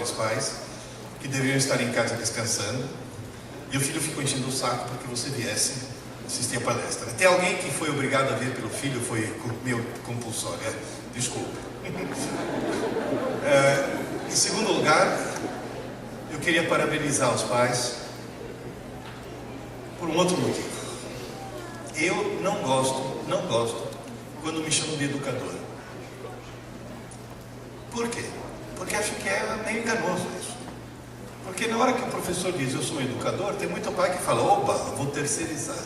pobres pais que deveriam estar em casa descansando, e o filho ficou enchendo o saco para que você viesse assistir a palestra. Tem alguém que foi obrigado a vir pelo filho, foi meio compulsório, desculpa. Em segundo lugar, eu queria parabenizar os pais por um outro motivo. Eu não gosto quando me chamam de educador. Por quê? Porque acho que é meio enganoso isso. Porque na hora que o professor diz eu sou um educador, tem muito pai que fala, opa, vou terceirizar.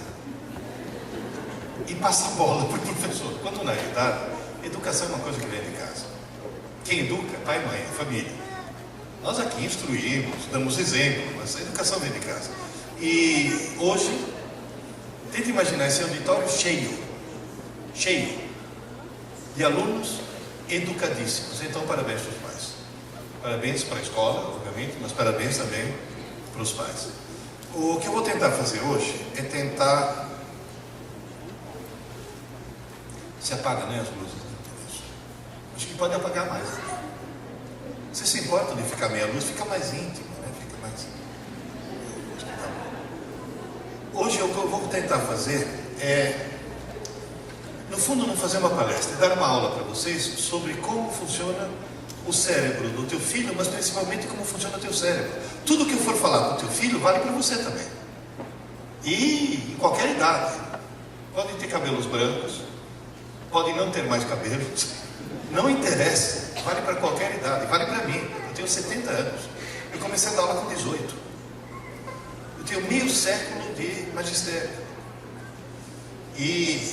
E passa a bola para o professor. Quando na realidade, educação é uma coisa que vem de casa. Quem educa? Pai e mãe, a família. Nós aqui instruímos, damos exemplo, mas a educação vem de casa. E hoje, tenta imaginar esse auditório cheio de alunos educadíssimos. Então, parabéns para os pais. Parabéns para a escola, obviamente, mas parabéns também para os pais. O que eu vou tentar fazer hoje é tentar... Se apaga, né, as luzes? Acho que pode apagar mais. Você se importa de ficar meia luz? Fica mais íntimo, né? Fica mais... Hoje o que eu vou tentar fazer é, no fundo, não fazer uma palestra, é dar uma aula para vocês sobre como funciona o cérebro do teu filho, mas principalmente como funciona o teu cérebro. Tudo que eu for falar para o teu filho vale para você também. E em qualquer idade. Podem ter cabelos brancos, podem não ter mais cabelos, não interessa, vale para qualquer idade, vale para mim. Eu tenho 70 anos, eu comecei a dar aula com 18. Eu tenho meio século de magistério. E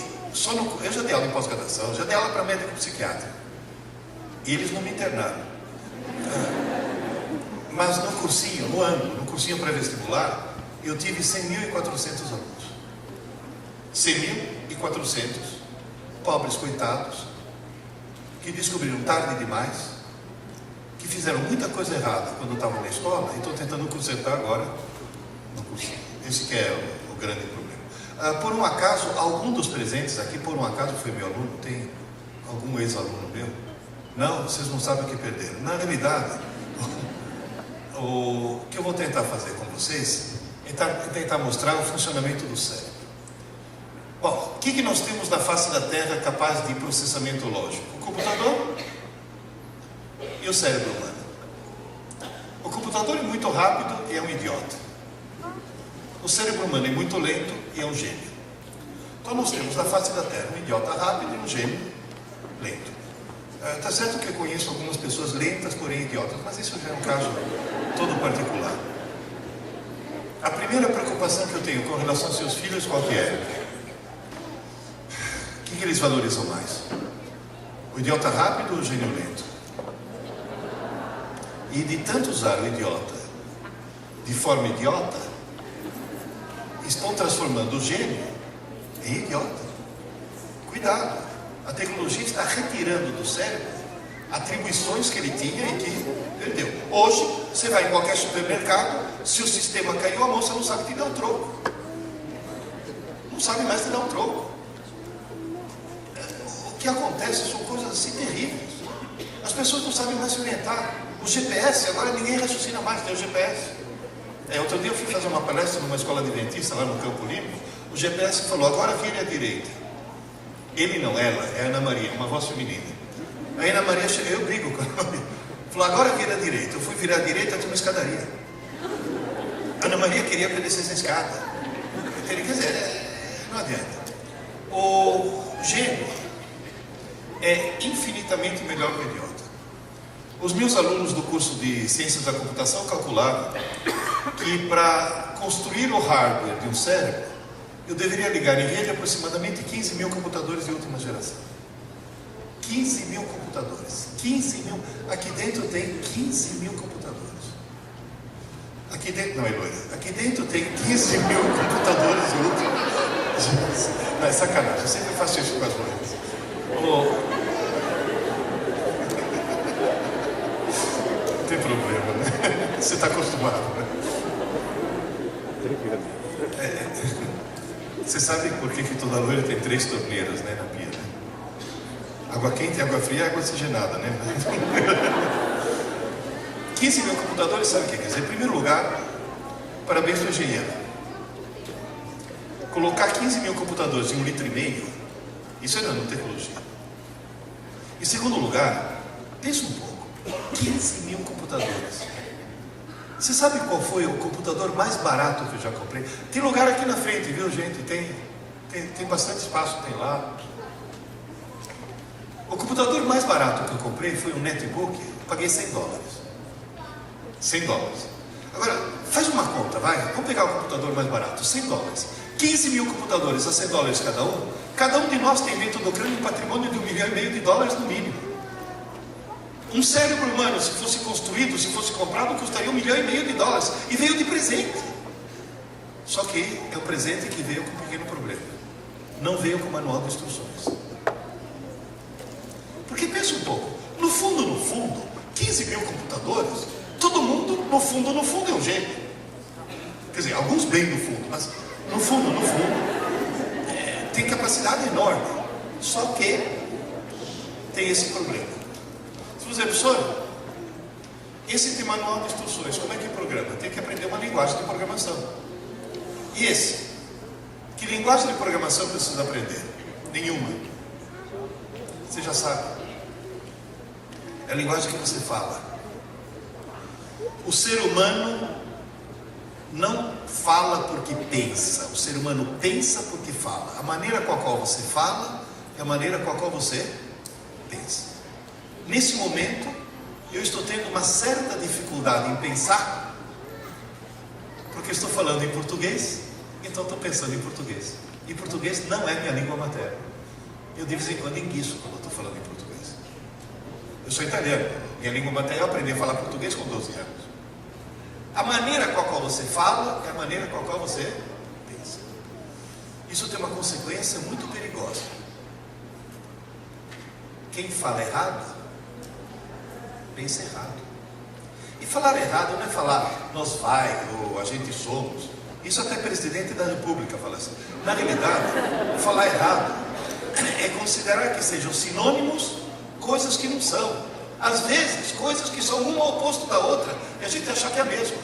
eu já dei aula em pós-graduação, já dei aula para médico psiquiatra. E eles não me internaram. Mas no cursinho, no cursinho pré-vestibular, eu tive 100.400 alunos. 100.400 pobres coitados, que descobriram tarde demais, que fizeram muita coisa errada quando estavam na escola e estão tentando consertar agora no cursinho. Esse que é o grande problema. Por um acaso, algum dos presentes aqui, por um acaso foi meu aluno? Tem algum ex-aluno meu? Não, vocês não sabem o que perderam. Na realidade, o que eu vou tentar fazer com vocês é tentar mostrar o funcionamento do cérebro. Bom, o que nós temos na face da Terra capaz de processamento lógico? O computador e o cérebro humano. O computador é muito rápido e é um idiota. O cérebro humano é muito lento e é um gênio. Então nós temos na face da Terra um idiota rápido e um gênio lento. Está certo que eu conheço algumas pessoas lentas, porém idiotas, mas isso já é um caso todo particular. A primeira preocupação que eu tenho com relação aos seus filhos, qual que é? O que eles valorizam mais? O idiota rápido ou o gênio lento? E de tanto usar o idiota de forma idiota, estão transformando o gênio em idiota. Cuidado, a tecnologia está retirando do cérebro atribuições que ele tinha e que perdeu. Hoje, você vai em qualquer supermercado, se o sistema caiu, a moça não sabe te dar um troco. Não sabe mais te dar um troco. O que acontece são coisas assim terríveis. As pessoas não sabem mais se orientar. O GPS, agora ninguém raciocina mais, tem o GPS. Outro dia eu fui fazer uma palestra numa escola de dentista lá no Campo Limpo. O GPS falou, agora vire à direita. Ele não, ela, é a Ana Maria, uma voz feminina. Aí a Ana Maria chegou, eu brigo com a Ana Maria. Falou, agora vira à direita. Eu fui virar à direita, tinha uma escadaria. A Ana Maria queria que eu descesse a escada. Quer dizer, não adianta. O gênio é infinitamente melhor que o idiota. Os meus alunos do curso de Ciências da Computação calcularam que para construir o hardware de um cérebro, eu deveria ligar em rede aproximadamente 15.000 computadores de última geração. 15.000 computadores. 15.000. Aqui dentro tem 15.000 computadores. Aqui dentro, não é loira. Aqui dentro tem 15.000 computadores de última geração. Não, é sacanagem. Eu sempre faço isso com as loiras. Não tem problema, né? Você está acostumado, né? Você sabe por que toda loira tem 3 torneiras, né, na pia, né? Água quente, água fria e água oxigenada, né? 15 mil computadores, sabe o que quer dizer? Em primeiro lugar, parabéns para o engenheiro. Colocar 15 mil computadores em 1,5 litro, isso é nanotecnologia. Em segundo lugar, pensa um pouco, 15 mil computadores. Você sabe qual foi o computador mais barato que eu já comprei? Tem lugar aqui na frente, viu, gente? Tem bastante espaço, tem lá. O computador mais barato que eu comprei foi um netbook, eu paguei $100. $100. Agora, faz uma conta, vai. Vamos pegar o computador mais barato, $100. 15 mil computadores a $100 cada um. Cada um de nós tem dentro do crânio um patrimônio de $1,5 milhão no mínimo. Um cérebro humano, se fosse construído, se fosse comprado, custaria $1,5 milhão. E veio de presente. Só que é o presente que veio com um pequeno problema. Não veio com manual de instruções. Porque pensa um pouco, no fundo, 15 mil computadores, todo mundo, no fundo é um gênio. Quer dizer, alguns bem no fundo, mas no fundo, tem capacidade enorme. Só que tem esse problema. Se você, professor, esse tem manual de instruções, como é que programa? Tem que aprender uma linguagem de programação. E esse? Que linguagem de programação precisa aprender? Nenhuma. Você já sabe. É a linguagem que você fala. O ser humano não fala porque pensa. O ser humano pensa porque fala. A maneira com a qual você fala é a maneira com a qual você pensa. Nesse momento, eu estou tendo uma certa dificuldade em pensar, porque estou falando em português, então estou pensando em português. E português não é minha língua materna. Eu de vez em quando enguiço quando estou falando em português. Eu sou italiano. Minha língua materna, eu aprendi a falar português com 12 anos. A maneira com a qual você fala é a maneira com a qual você pensa. Isso tem uma consequência muito perigosa. Quem fala errado, pensa errado. E falar errado não é falar nós vai, ou a gente somos. Isso até presidente da República fala assim. Na realidade, falar errado é considerar que sejam sinônimos coisas que não são. Às vezes, coisas que são uma oposto da outra, e a gente acha que é a mesma.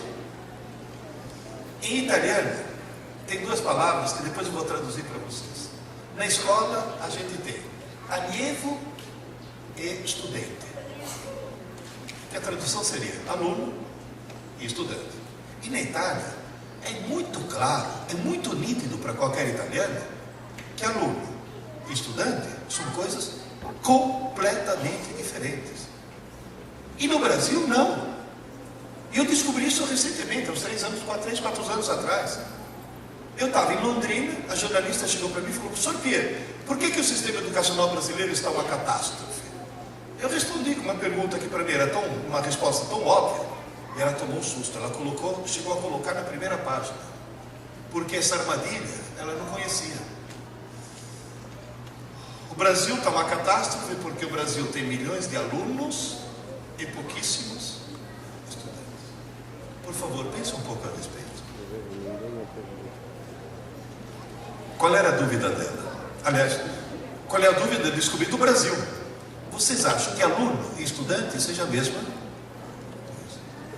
Em italiano, tem duas palavras que depois eu vou traduzir para vocês. Na escola, a gente tem allievo e studente. Que a tradução seria aluno e estudante. E na Itália, é muito claro, é muito nítido para qualquer italiano, que aluno e estudante são coisas completamente diferentes. E no Brasil, não. E eu descobri isso recentemente, há uns 3, 4 anos atrás. Eu estava em Londrina, a jornalista chegou para mim e falou: professor Pierre, por que o sistema educacional brasileiro está uma catástrofe? Eu respondi com uma pergunta que para mim era uma resposta tão óbvia, e ela tomou um susto. Ela chegou a colocar na primeira página, porque essa armadilha ela não conhecia. O Brasil está uma catástrofe porque o Brasil tem milhões de alunos e pouquíssimos estudantes. Por favor, pense um pouco a respeito. Qual era a dúvida dela? Aliás, qual é a dúvida de descobrir do Brasil? Vocês acham que aluno e estudante seja a mesma coisa?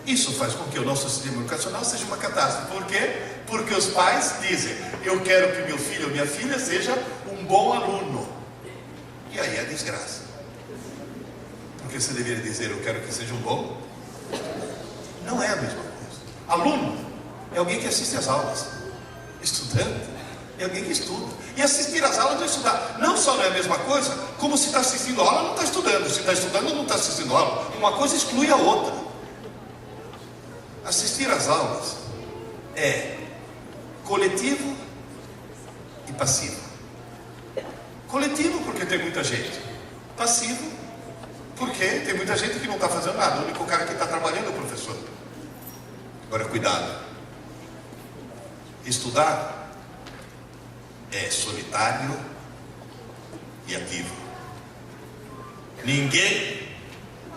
Isso faz com que o nosso sistema educacional seja uma catástrofe. Por quê? Porque os pais dizem: eu quero que meu filho ou minha filha seja um bom aluno. E aí é desgraça. Porque você deveria dizer: eu quero que seja um bom. Não é a mesma coisa. Aluno é alguém que assiste às aulas. Estudante é alguém que estuda. E assistir às aulas é estudar. Não só não é a mesma coisa, como se está assistindo a aula, não está estudando. Se está estudando, não está assistindo a aula. Uma coisa exclui a outra. Assistir às aulas é coletivo e passivo. Coletivo porque tem muita gente. Passivo porque tem muita gente que não está fazendo nada. O único cara que está trabalhando é o professor. Agora, cuidado. Estudar é solitário e ativo. Ninguém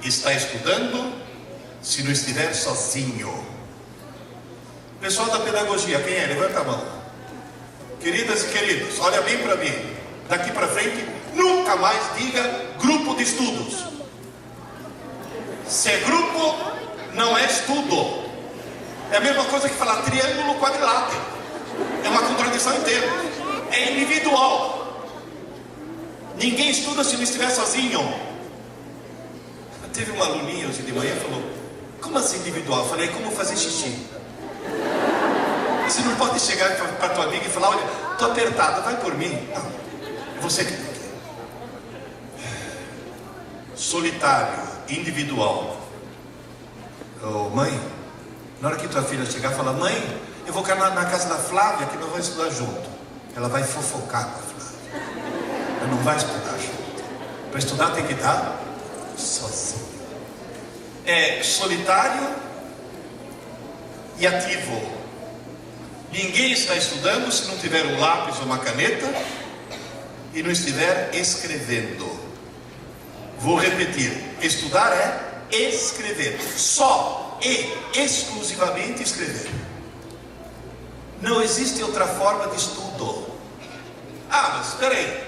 está estudando se não estiver sozinho. Pessoal da pedagogia, quem é? Levanta a mão. Queridas e queridos, olha bem para mim. Daqui para frente, nunca mais diga grupo de estudos. Se é grupo, não é estudo. É a mesma coisa que falar triângulo quadrilátero. É uma contradição inteira. É individual. Ninguém estuda se não estiver sozinho. Teve uma aluninha hoje de manhã que falou: como assim individual? Eu falei: como fazer xixi. Você não pode chegar para tua amiga e falar: olha, estou apertada, vai por mim. Não, é você que tem que ir. Solitário, individual. Oh, mãe, na hora que tua filha chegar, fala: mãe, eu vou ficar na casa da Flávia, que nós vamos estudar junto. Ela vai fofocar com a Flávia. Ela não vai estudar junto. Para estudar tem que estar sozinho. É solitário e ativo. Ninguém está estudando se não tiver um lápis ou uma caneta e não estiver escrevendo. Vou repetir: estudar é escrever. Só e exclusivamente escrever. Não existe outra forma de estudo. Ah, mas espera aí,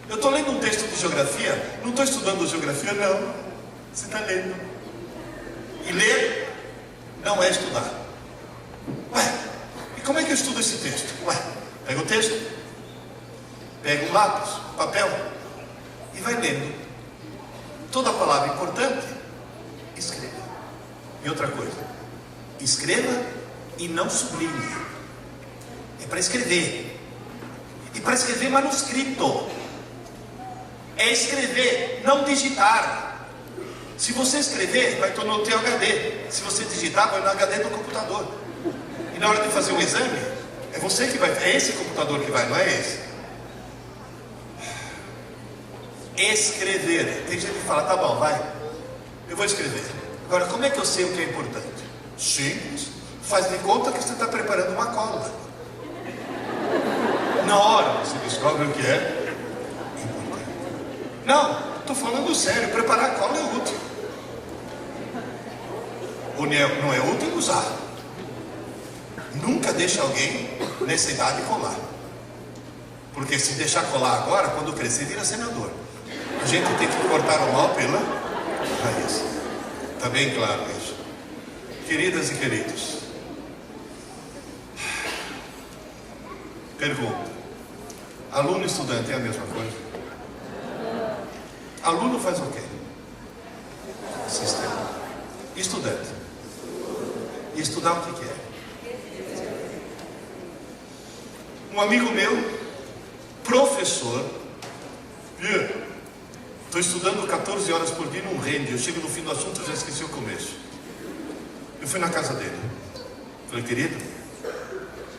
eu estou lendo um texto de geografia. Não estou estudando geografia, não. Você está lendo. E ler não é estudar. Ué, e como é que eu estudo esse texto? Ué, pega o texto, pega um lápis, papel e vai lendo. Toda palavra importante, escreva. E outra coisa, escreva e não sublinhe. É para escrever. E para escrever manuscrito. É escrever, não digitar. Se você escrever, vai no teu HD. Se você digitar, vai no HD do computador. E na hora de fazer o exame, é você que vai. É esse computador que vai, não é esse. Escrever. Tem gente que fala: tá bom, vai, eu vou escrever. Agora, como é que eu sei o que é importante? Simples. Faz de conta que você está preparando uma cola. Na hora você descobre o que é importante. Não, estou falando sério. Preparar a cola é útil. Não é útil usar. Nunca deixe alguém nessa idade colar. Porque se deixar colar agora, quando crescer, vira senador. A gente tem que cortar o mal pela raiz. Está bem claro isso. Queridas e queridos, pergunta: aluno e estudante é a mesma coisa? Aluno faz o quê? Sistema. Estudante. E estudar o que é? Um amigo meu, professor, estou estudando 14 horas por dia, não rende. Eu chego no fim do assunto e já esqueci o começo. Eu fui na casa dele. Falei: querido,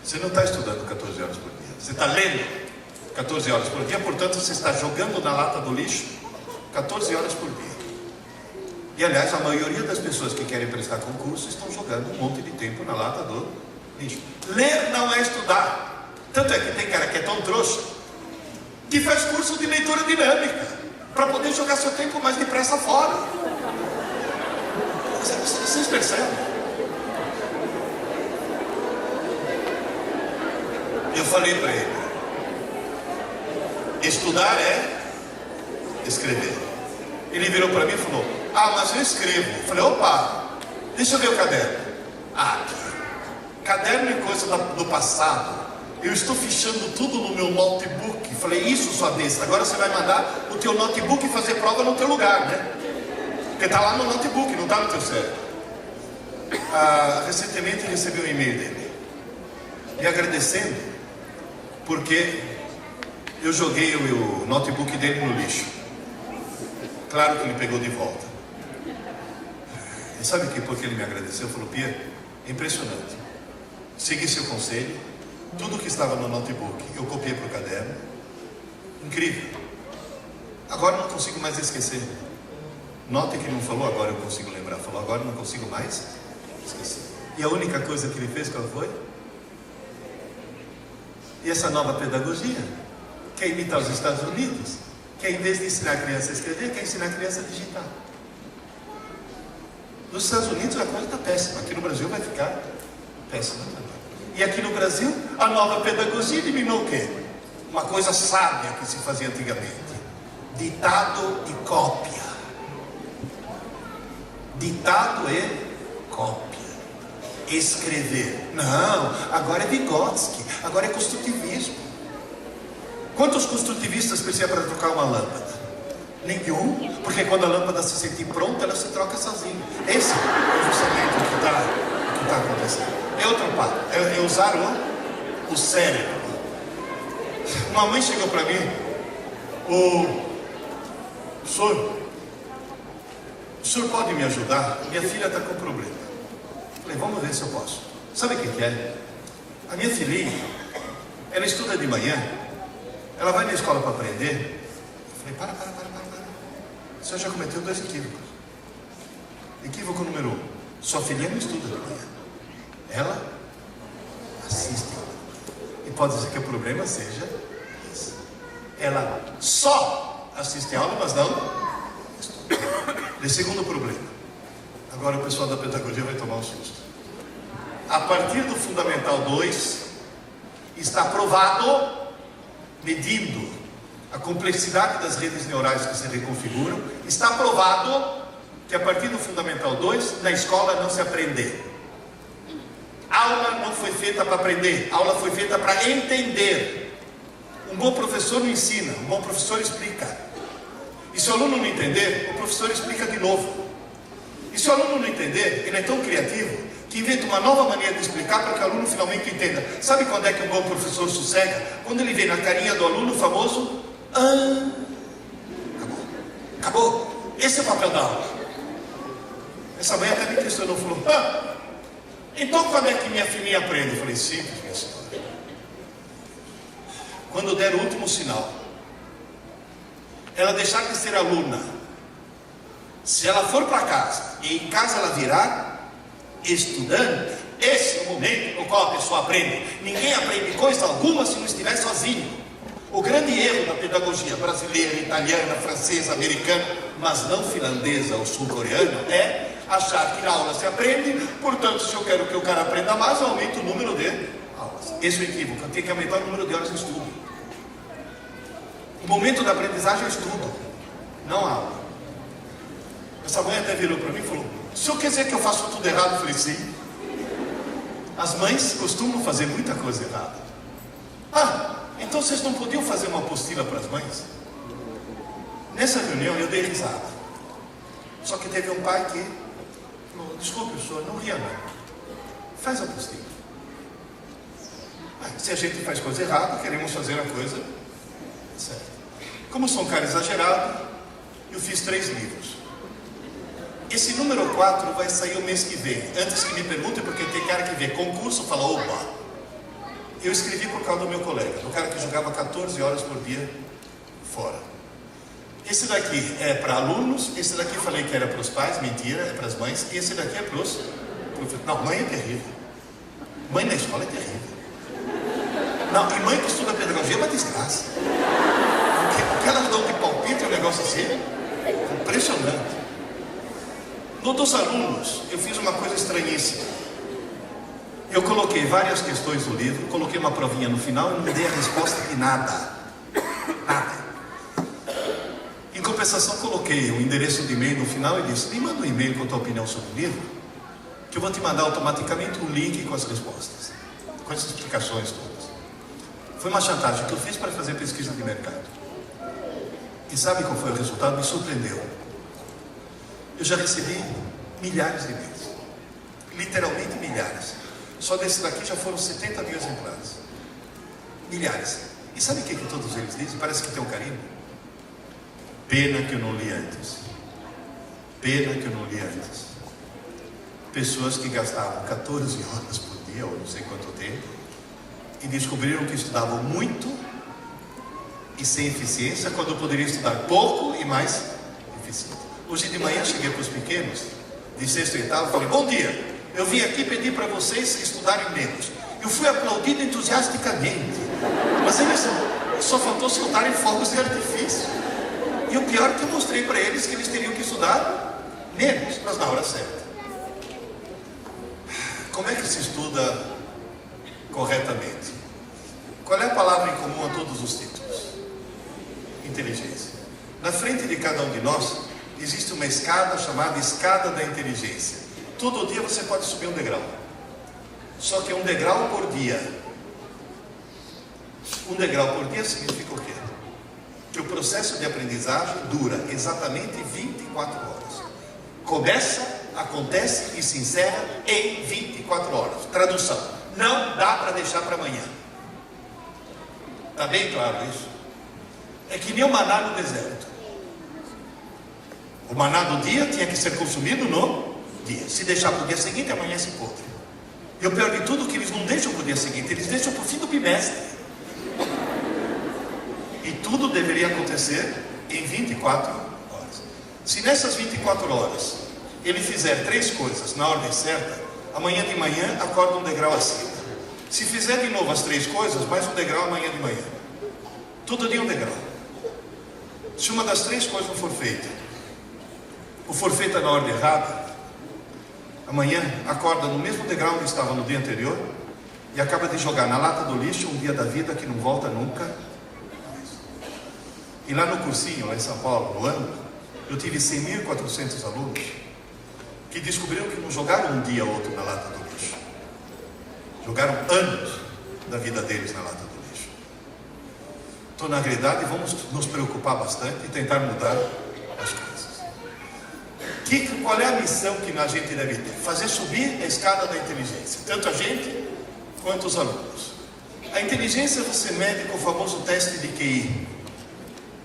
você não está estudando 14 horas por dia. Você está lendo 14 horas por dia, portanto você está jogando na lata do lixo 14 horas por dia. E aliás, a maioria das pessoas que querem prestar concurso estão jogando um monte de tempo na lata do lixo. Ler não é estudar. Tanto é que tem cara que é tão trouxa que faz curso de leitura dinâmica para poder jogar seu tempo mais depressa fora. Vocês percebem? Eu falei para ele: estudar é escrever. Ele virou para mim e falou: ah, mas eu escrevo. Eu falei: opa, deixa eu ver o caderno. Ah, caderno é coisa do passado. Eu estou fichando tudo no meu notebook. Falei: isso, sua besta. Agora você vai mandar o teu notebook fazer prova no teu lugar, né? Porque está lá no notebook, não está no teu cérebro. Recentemente recebi um e-mail dele me agradecendo porque eu joguei o notebook dele no lixo. Claro que ele pegou de volta. E sabe por que ele me agradeceu? Falou: Pia, é impressionante. Segui seu conselho. Tudo que estava no notebook eu copiei para o caderno. Incrível. Agora não consigo mais esquecer. Note que não falou agora eu consigo lembrar. Falou: agora não consigo mais esquecer. E a única coisa que ele fez, qual foi? E essa nova pedagogia quer imitar os Estados Unidos, que em vez de ensinar a criança a escrever, quer ensinar a criança a digitar. Nos Estados Unidos a coisa está péssima. Aqui no Brasil vai ficar péssima também. E aqui no Brasil, a nova pedagogia eliminou o quê? Uma coisa sábia que se fazia antigamente: ditado e cópia. Ditado e cópia. Escrever. Não, agora é Vygotsky, agora é construtivismo. Quantos construtivistas precisam para trocar uma lâmpada? Nenhum, porque quando a lâmpada se sentir pronta, ela se troca sozinha. Esse é justamente o que está acontecendo. É outro papo, é usar o cérebro. Uma mãe chegou para mim, o senhor pode me ajudar? Minha filha está com problema. Falei, vamos ver se eu posso. Sabe o que é? A minha filhinha, ela estuda de manhã, ela vai na escola para aprender. Eu falei, para. O senhor já cometeu 2 equívocos. Equívoco número 1, sua filhinha não estuda de manhã. Ela assiste. E pode ser que o problema seja isso. Ela só assiste a aula, mas não estuda. E segundo problema, agora o pessoal da pedagogia vai tomar um susto. A partir do Fundamental 2, está provado, medindo a complexidade das redes neurais que se reconfiguram, está provado que a partir do Fundamental 2, na escola não se aprende. Aula não foi feita para aprender, aula foi feita para entender. Um bom professor não ensina, um bom professor explica. E se o aluno não entender, o professor explica de novo. E se o aluno não entender, ele é tão criativo que inventa uma nova maneira de explicar para que o aluno finalmente entenda. Sabe quando é que um bom professor sossega? Quando ele vê na carinha do aluno o famoso acabou. Esse é o papel da aula. Essa mãe até me questionou, falou, então quando é que minha filhinha aprende? Eu falei, simples, minha senhora. Quando der o último sinal, ela deixar de ser aluna, se ela for para casa e em casa ela virar estudante, esse é o momento no qual a pessoa aprende. Ninguém aprende coisa alguma se não estiver sozinho. O grande erro da pedagogia brasileira, italiana, francesa, americana, mas não finlandesa ou sul-coreana, é achar que na aula se aprende, portanto, se eu quero que o cara aprenda mais, eu aumento o número de aulas. Esse é o equívoco, eu tenho que aumentar o número de horas de estudo. O momento da aprendizagem é o estudo, não a aula. Essa mãe até virou para mim e falou, o senhor quer dizer que eu faço tudo errado? Eu falei, sim. As mães costumam fazer muita coisa errada. Então vocês não podiam fazer uma apostila para as mães? Nessa reunião eu dei risada. Só que teve um pai que falou, desculpe, senhor, não ria não. Faz a apostila. Se a gente faz coisa errada, queremos fazer a coisa certa. Como sou um cara exagerado, eu fiz 3 livros. Esse número 4 vai sair o mês que vem. Antes que me perguntem, porque tem cara que vê concurso e fala, opa. Eu escrevi por causa do meu colega, do cara que jogava 14 horas por dia fora. Esse daqui é para alunos, esse daqui falei que era para os pais, mentira, é para as mães. E esse daqui é para os professores. Não, mãe é terrível. Mãe na escola é terrível. Não, e mãe que estuda pedagogia é uma desgraça. O que elas dão de palpite é um negócio assim, impressionante. No dos alunos, eu fiz uma coisa estranhíssima. Eu coloquei várias questões no livro, coloquei uma provinha no final e não dei a resposta de nada. Nada. Em compensação, coloquei um endereço de e-mail no final e disse, me manda um e-mail com a tua opinião sobre o livro, que eu vou te mandar automaticamente um link com as respostas, com as explicações todas. Foi uma chantagem que eu fiz para fazer pesquisa de mercado. E sabe qual foi o resultado? Me surpreendeu. Eu já recebi milhares de e-mails. Literalmente milhares. Só desse daqui já foram 70 mil exemplares. Milhares. E sabe o que todos eles dizem? Parece que tem um carinho. Pena que eu não li antes. Pena que eu não li antes. Pessoas que gastavam 14 horas por dia, ou não sei quanto tempo, e descobriram que estudavam muito e sem eficiência, quando poderiam estudar pouco e mais eficiente. Hoje de manhã cheguei para os pequenos, de 6º e 8º, falei, bom dia. Eu vim aqui pedir para vocês estudarem menos. Eu fui aplaudido entusiasticamente. Mas eles só faltou soltarem fogos de artifício. E o pior é que eu mostrei para eles que eles teriam que estudar menos, mas na hora certa. Como é que se estuda corretamente? Qual é a palavra em comum a todos os títulos? Inteligência. Na frente de cada um de nós, existe uma escada chamada escada da inteligência. Todo dia você pode subir um degrau. Só que é um degrau por dia. Um degrau por dia significa o quê? Que o processo de aprendizagem dura exatamente 24 horas. Começa, acontece e se encerra em 24 horas. Tradução: não dá para deixar para amanhã. Está bem claro isso? É que nem o maná no deserto. O maná do dia tinha que ser consumido no dia. Se deixar para o dia seguinte, amanhã se podre. E o pior de tudo é que eles não deixam para o dia seguinte, eles deixam para o fim do bimestre. E tudo deveria acontecer em 24 horas. Se nessas 24 horas ele fizer 3 coisas na ordem certa, amanhã de manhã acorda um degrau acima. Se fizer de novo as 3 coisas, mais um degrau amanhã de manhã. Todo dia um degrau. Se uma das 3 coisas não for feita, ou for feita na ordem errada, amanhã acorda no mesmo degrau onde estava no dia anterior e acaba de jogar na lata do lixo um dia da vida que não volta nunca mais. E lá no cursinho, lá em São Paulo, no ano, eu tive 100.400 alunos que descobriram que não jogaram um dia ou outro na lata do lixo. Jogaram anos da vida deles na lata do lixo. Então, na realidade, vamos nos preocupar bastante e tentar mudar as coisas. Qual é a missão que a gente deve ter? Fazer subir a escada da inteligência, tanto a gente quanto os alunos. A inteligência você mede com o famoso teste de QI.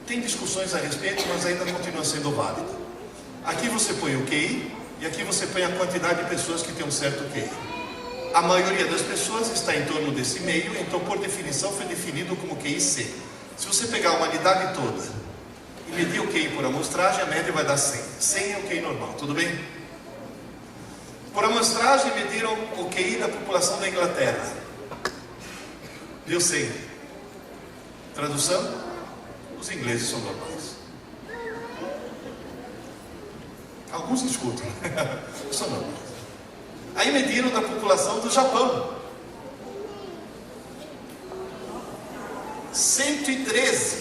Tem discussões a respeito, mas ainda continua sendo válido. Aqui você põe o QI e aqui você põe a quantidade de pessoas que têm um certo QI. A maioria das pessoas está em torno desse meio, então por definição foi definido como QI C. Se você pegar a humanidade toda e medir o QI por amostragem, a média vai dar 100. 100 é o QI normal, tudo bem? Por amostragem mediram o QI da população da Inglaterra. Deu 100. Tradução: os ingleses são normais. Alguns escutam. São normais. Aí mediram da população do Japão. 113.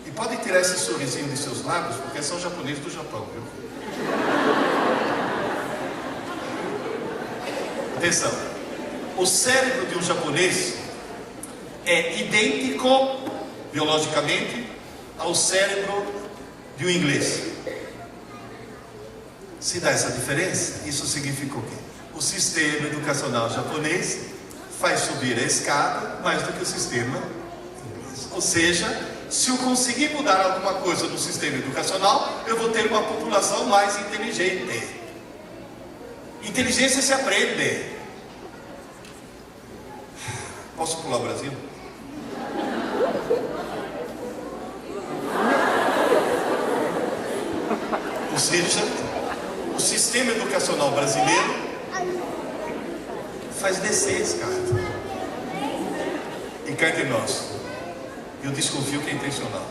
E podem tirar esse sorrisinho de seus lábios, porque são japoneses do Japão, viu? Atenção. O cérebro de um japonês é idêntico, biologicamente, ao cérebro de um inglês. Se dá essa diferença, isso significa o quê? O sistema educacional japonês faz subir a escada mais do que o sistema inglês. Ou seja, se eu conseguir mudar alguma coisa no sistema educacional, eu vou ter uma população mais inteligente. Inteligência se aprende. Posso pular o Brasil? Ou seja, o sistema educacional brasileiro faz descer a escada. E cá entre nós, eu desconfio que é intencional.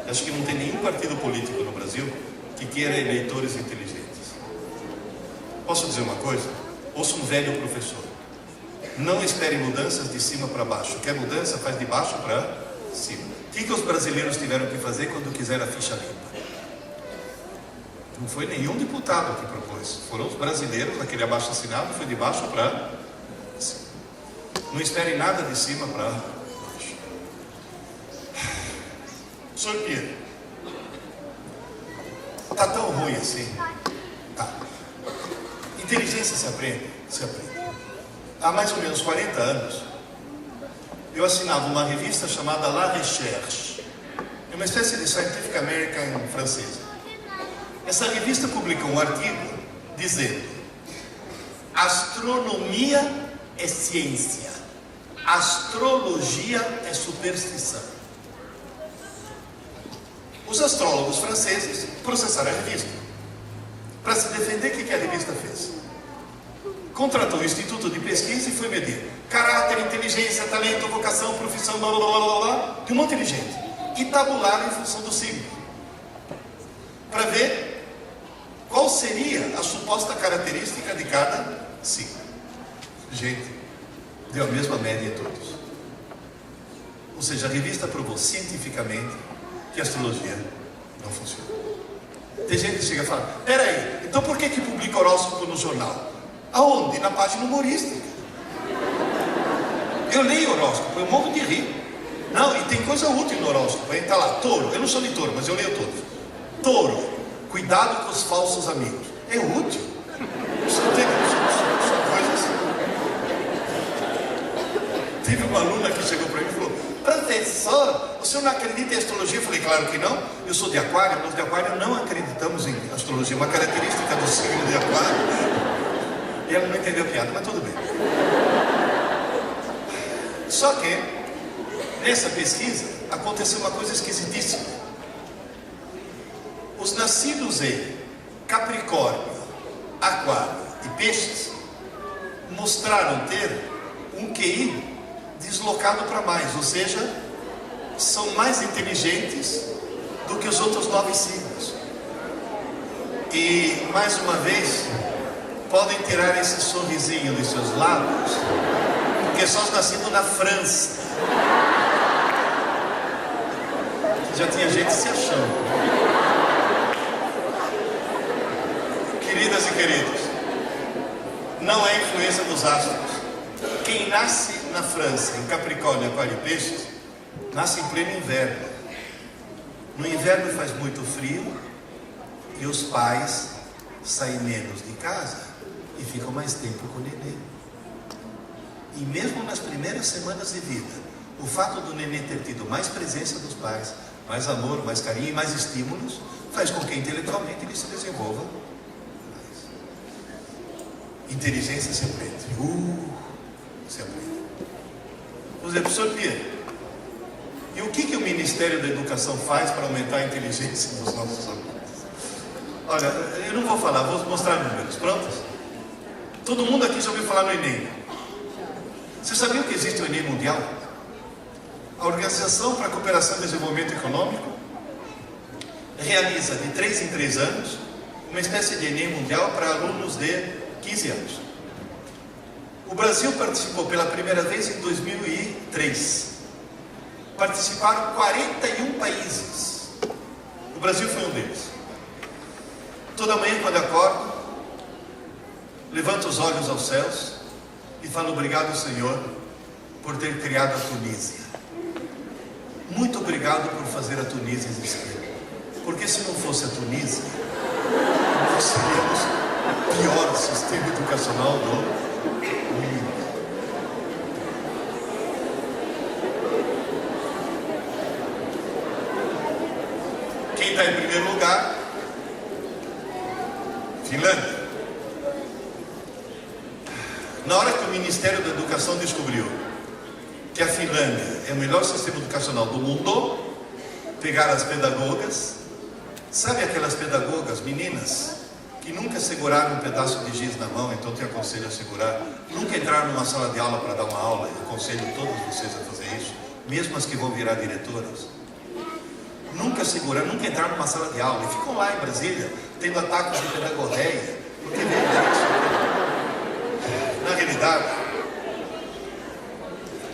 Acho que não tem nenhum partido político no Brasil que queira eleitores inteligentes. Posso dizer uma coisa? Ouça um velho professor. Não espere mudanças de cima para baixo. Quer mudança, faz de baixo para cima. O que os brasileiros tiveram que fazer quando quiseram a ficha limpa? Não foi nenhum deputado que propôs. Foram os brasileiros, aquele abaixo-assinado foi de baixo para cima. Não espere nada de cima para baixo. Sr. Pierre, está tão ruim assim? Tá. Inteligência se aprende? Se aprende. Há mais ou menos 40 anos, eu assinava uma revista chamada La Recherche. É uma espécie de Scientific American francesa. Essa revista publicou um artigo dizendo: astronomia é ciência, astrologia é superstição. Os astrólogos franceses processaram a revista. Para se defender, o que a revista fez? Contratou o Instituto de Pesquisa e foi medir caráter, inteligência, talento, vocação, profissão, blá blá blá blá blá, de um monte de gente. E tabularam em função do signo. Para ver qual seria a suposta característica de cada signo. Gente, deu a mesma média em todos. Ou seja, a revista provou cientificamente que a astrologia não funciona. Tem gente que chega e fala: peraí, então por que publica horóscopo no jornal? Aonde? Na página humorística. Eu leio horóscopo, eu morro de rir. Não, e tem coisa útil no horóscopo. Aí tá lá, touro. Eu não sou de touro, mas eu leio todos. Touro, cuidado com os falsos amigos. É útil. Isso não tem coisas. Teve uma aluna que chegou para mim e falou: professor, o senhor não acredita em astrologia? Eu falei: claro que não. Eu sou de Aquário, nós de Aquário não acreditamos em astrologia. Uma característica do signo de Aquário. E ela não entendeu a piada, mas tudo bem. Só que, nessa pesquisa, aconteceu uma coisa esquisitíssima. Os nascidos em Capricórnio, Aquário e Peixes mostraram ter um QI deslocado para mais, ou seja, são mais inteligentes do que os outros 9 signos. E, mais uma vez, podem tirar esse sorrisinho dos seus lábios, porque só os nascidos na França. Já tinha gente se achando. Queridas e queridos, não é influência dos astros. Quem nasce na França, em Capricórnio, Aquário e Peixes, nasce em pleno inverno. No inverno faz muito frio e os pais saem menos de casa e ficam mais tempo com o nenê. E mesmo nas primeiras semanas de vida, o fato do nenê ter tido mais presença dos pais, mais amor, mais carinho e mais estímulos, faz com que intelectualmente ele se desenvolva mais. Inteligência se aprende. Se aprende. Por exemplo, professor Pierre, e o que o Ministério da Educação faz para aumentar a inteligência dos nossos alunos? Olha, eu não vou falar, vou mostrar números. Prontos? Todo mundo aqui já ouviu falar no Enem. Você sabia que existe o Enem Mundial? A Organização para a Cooperação e Desenvolvimento Econômico realiza de 3 em 3 anos uma espécie de Enem Mundial para alunos de 15 anos. O Brasil participou pela primeira vez em 2003. Participaram 41 países. O Brasil foi um deles. Toda manhã, quando acordo, levanto os olhos aos céus e falo: obrigado, Senhor, por ter criado a Tunísia. Muito obrigado por fazer a Tunísia existir. Porque se não fosse a Tunísia, nós seríamos o pior sistema educacional do mundo. Quem está em primeiro lugar? Finlândia. Na hora que o Ministério da Educação descobriu que a Finlândia é o melhor sistema educacional do mundo, pegaram as pedagogas, sabe aquelas pedagogas, meninas, que nunca seguraram um pedaço de giz na mão, então te aconselho a segurar, nunca entraram numa sala de aula para dar uma aula, eu aconselho todos vocês a fazer isso, mesmo as que vão virar diretoras. Nunca seguraram, nunca entraram numa sala de aula, e ficam lá em Brasília, tendo ataques de pedagogéia, porque na realidade,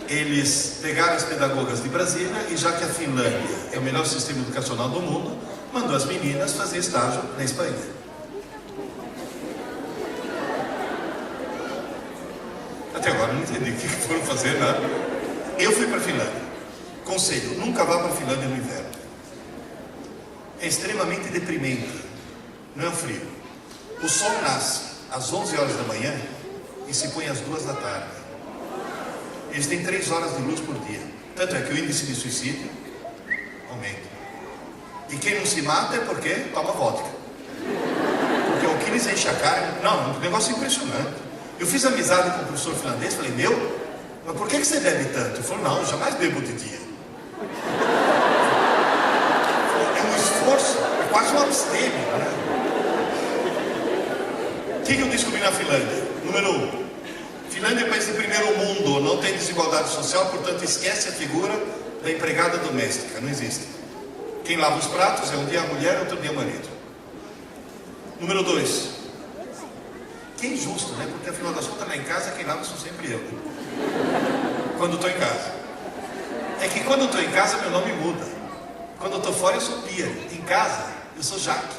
eles pegaram as pedagogas de Brasília e, já que a Finlândia é o melhor sistema educacional do mundo, mandou as meninas fazer estágio na Espanha. Até agora não entendi o que foram fazer, né? Eu fui para a Finlândia. Conselho: nunca vá para a Finlândia no inverno. É extremamente deprimente. Não é frio. O sol nasce às 11 horas da manhã e se põe às 2 da tarde. Eles têm 3 horas de luz por dia. Tanto é que o índice de suicídio aumenta. E quem não se mata é porque toma vodka. Porque o que eles enchem a cara... Não, é um negócio impressionante. Eu fiz amizade com o professor finlandês, falei: meu, mas por que você bebe tanto? Ele falou: não, eu jamais bebo de dia. É um esforço, é quase um abstêmio, né? O que eu descobri na Finlândia? Número 1. Finlândia é país de primeiro mundo, não tem desigualdade social, portanto esquece a figura da empregada doméstica, não existe. Quem lava os pratos é um dia a mulher, outro dia o marido. Número 2. Que injusto, né? Porque afinal das contas, lá em casa, quem lava sou sempre eu. Quando estou em casa. É que quando estou em casa, meu nome muda. Quando eu estou fora, eu sou Pia. Em casa, eu sou Jaque.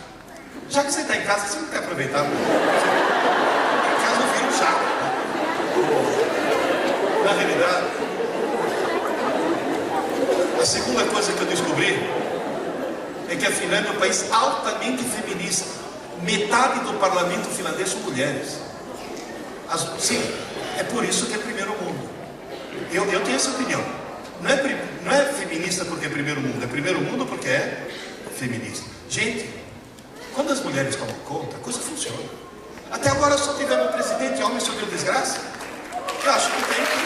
Já que você está em casa, você não quer aproveitar. Em casa eu viro chato. Na realidade, a segunda coisa que eu descobri é que a Finlândia é um país altamente feminista. Metade do parlamento finlandês são mulheres. Sim, é por isso que é primeiro mundo. Eu tenho essa opinião. Não é feminista porque é primeiro mundo porque é feminista. Gente, quando as mulheres tomam conta, a coisa funciona. Até agora só tivemos um presidente homem, só deu desgraça. Eu acho que tem que...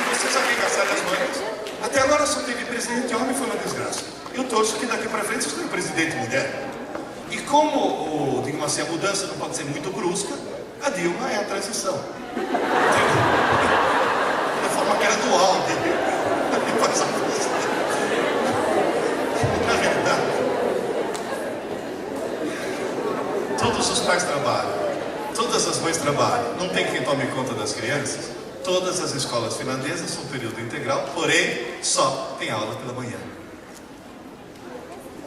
E vocês arregaçaram as mangas. Até agora só teve presidente homem, foi uma desgraça. Eu torço que daqui para frente vocês tenham presidente mulher. E como, digamos assim, a mudança não pode ser muito brusca, a Dilma é a transição. De forma gradual. Na realidade, todos os pais trabalham, todas as mães trabalham, não tem quem tome conta das crianças. Todas as escolas finlandesas são período integral, porém só tem aula pela manhã.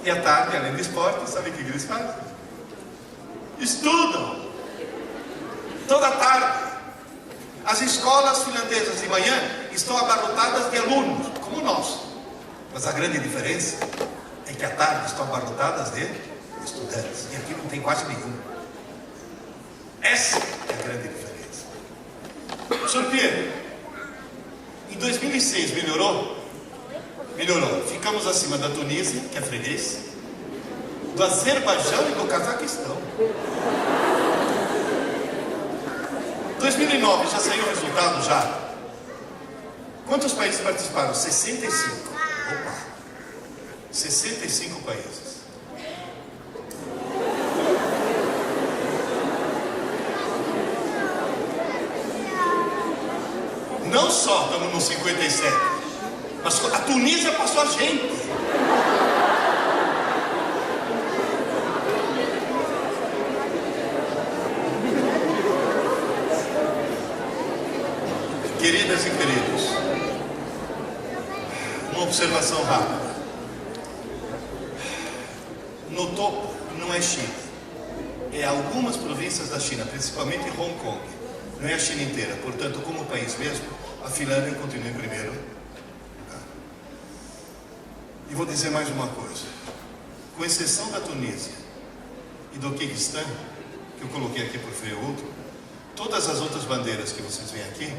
E à tarde, além do esporte, sabe o que eles fazem? Estudam! Toda tarde. As escolas finlandesas de manhã estão abarrotadas de alunos, como nós. Mas a grande diferença é que à tarde estão abarrotadas de estudantes. E aqui não tem quase nenhum. Essa é a grande diferença. Sr. Pierre, em 2006 melhorou? Melhorou. Ficamos acima da Tunísia, que é freguês, do Azerbaijão e do Cazaquistão. 2009 já saiu o resultado já. Quantos países participaram? 65. Opa! 65 países. Não só estamos no 57, mas a Tunísia passou a gente. Queridas e queridos, uma observação rápida. No topo não é China, é algumas províncias da China, principalmente Hong Kong. Não é a China inteira, portanto, como país mesmo, a Finlândia continua em primeiro. E vou dizer mais uma coisa. Com exceção da Tunísia e do Quirguistão, que eu coloquei aqui por freio outro, todas as outras bandeiras que vocês veem aqui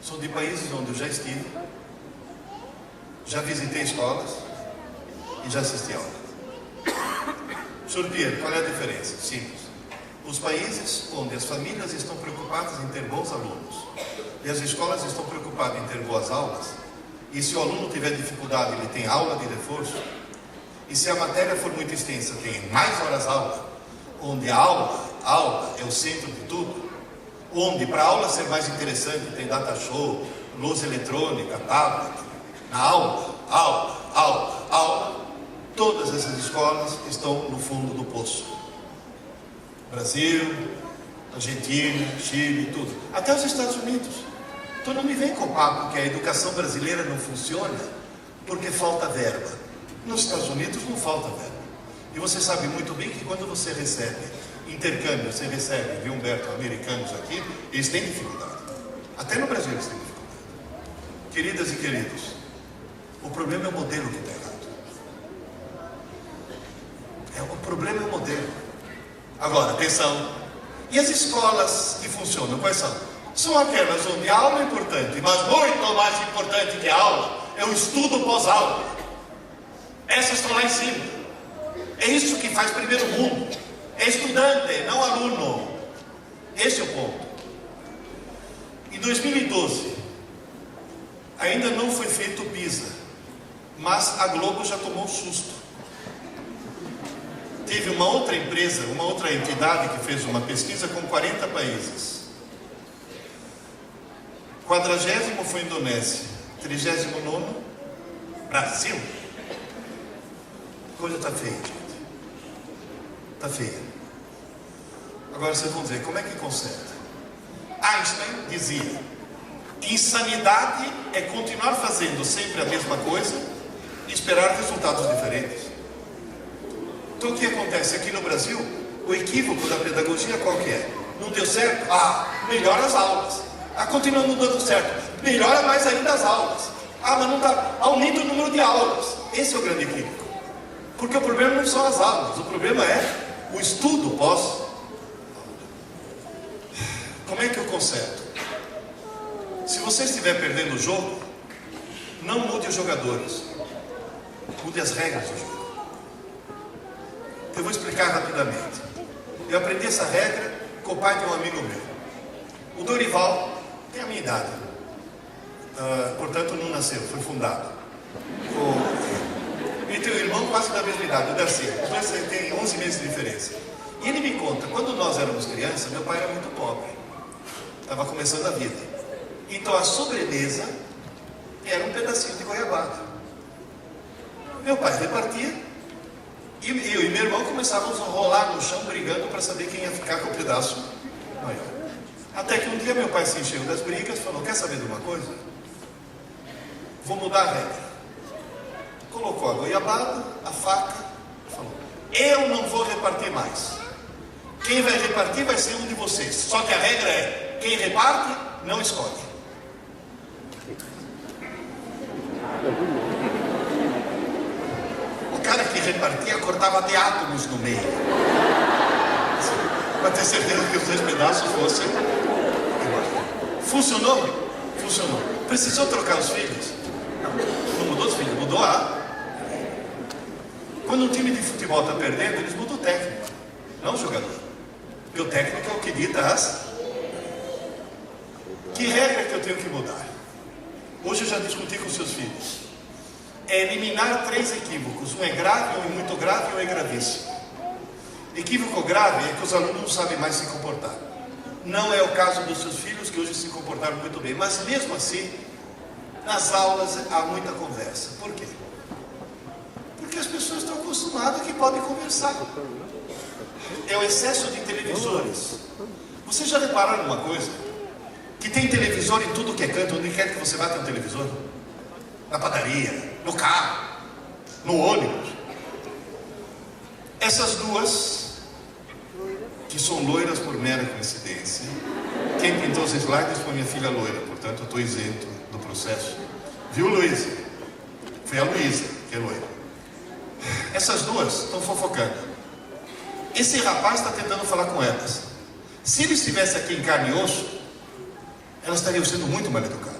são de países onde eu já estive, já visitei escolas e já assisti aula. Sr. Pierre, qual é a diferença? Simples. Os países onde as famílias estão preocupadas em ter bons alunos e as escolas estão preocupadas em ter boas aulas, e se o aluno tiver dificuldade, ele tem aula de reforço, e se a matéria for muito extensa, tem mais horas-aula, onde a aula é o centro de tudo, onde para a aula ser mais interessante tem data show, luz eletrônica, tablet, na aula, todas essas escolas estão no fundo do poço. Brasil, Argentina, Chile, tudo. Até os Estados Unidos. Então não me vem com o papo que a educação brasileira não funciona porque falta verba. Nos Estados Unidos não falta verba. E você sabe muito bem que quando você recebe intercâmbio, você recebe, viu, Humberto, americanos aqui, eles têm dificuldade. Até no Brasil eles têm dificuldade. Queridas e queridos, o problema é o modelo que está errado. O problema é o modelo. Agora, atenção. E as escolas que funcionam, quais são? São aquelas onde a aula é importante, mas muito mais importante que a aula é o estudo pós-aula. Essas estão lá em cima. É isso que faz primeiro mundo. É estudante, não aluno. Esse é o ponto. Em 2012, ainda não foi feito o PISA, mas a Globo já tomou um susto. Teve uma outra empresa, uma outra entidade que fez uma pesquisa com 40 países. 40º foi Indonésia, 39º Brasil. A coisa está feia, gente. Está feia. Agora vocês vão dizer, como é que conserta? Einstein dizia: insanidade é continuar fazendo sempre a mesma coisa e esperar resultados diferentes. Então o que acontece aqui no Brasil? O equívoco da pedagogia qual que é? Não deu certo? Melhora as aulas. Continua não dando certo. Melhora mais ainda as aulas. Mas não está. Aumenta o número de aulas. Esse é o grande equívoco. Porque o problema não são as aulas. O problema é o estudo pós. Como é que eu conserto? Se você estiver perdendo o jogo, não mude os jogadores. Mude as regras do jogo. Eu vou explicar rapidamente. Eu aprendi essa regra com o pai de um amigo meu. O Dorival tem a minha idade. Portanto, não nasceu, foi fundado. E tem um irmão quase da mesma idade, o Darcy. Os dois têm 11 meses de diferença. E ele me conta, quando nós éramos crianças, meu pai era muito pobre. Estava começando a vida. Então a sobremesa era um pedacinho de goiabada. Meu pai repartia. E eu e meu irmão começávamos a rolar no chão, brigando para saber quem ia ficar com o pedaço maior. Até que um dia meu pai se encheu das brigas e falou: quer saber de uma coisa? Vou mudar a regra. Colocou a goiabada, a faca, falou: eu não vou repartir mais. Quem vai repartir vai ser um de vocês. Só que a regra é: quem reparte, não escolhe. O cara que repartia cortava de átomos no meio, para ter certeza que os 2 pedaços fossem iguais. Funcionou? Funcionou. Precisou trocar os filhos? Não mudou os filhos, mudou a... Quando um time de futebol está perdendo, eles mudam o técnico, não o jogador. Porque o técnico é o que dita as... Que regra que eu tenho que mudar? Hoje eu já discuti com seus filhos. É eliminar 3 equívocos. Um é grave, um é muito grave e um é gravíssimo. Equívoco grave é que os alunos não sabem mais se comportar. Não é o caso dos seus filhos, que hoje se comportaram muito bem. Mas mesmo assim, nas aulas há muita conversa. Por quê? Porque as pessoas estão acostumadas que podem conversar. É o excesso de televisores. Vocês já repararam uma coisa? Que tem televisor em tudo que é canto. Onde quer que você vá ter um televisor? Na padaria, no carro, no ônibus. Essas duas, que são loiras por mera coincidência. Quem pintou os slides foi minha filha loira, portanto eu estou isento do processo. Viu, Luísa? Foi a Luísa, que é loira. Essas duas estão fofocando. Esse rapaz está tentando falar com elas. Se ele estivesse aqui em carne e osso, elas estariam sendo muito mal educadas.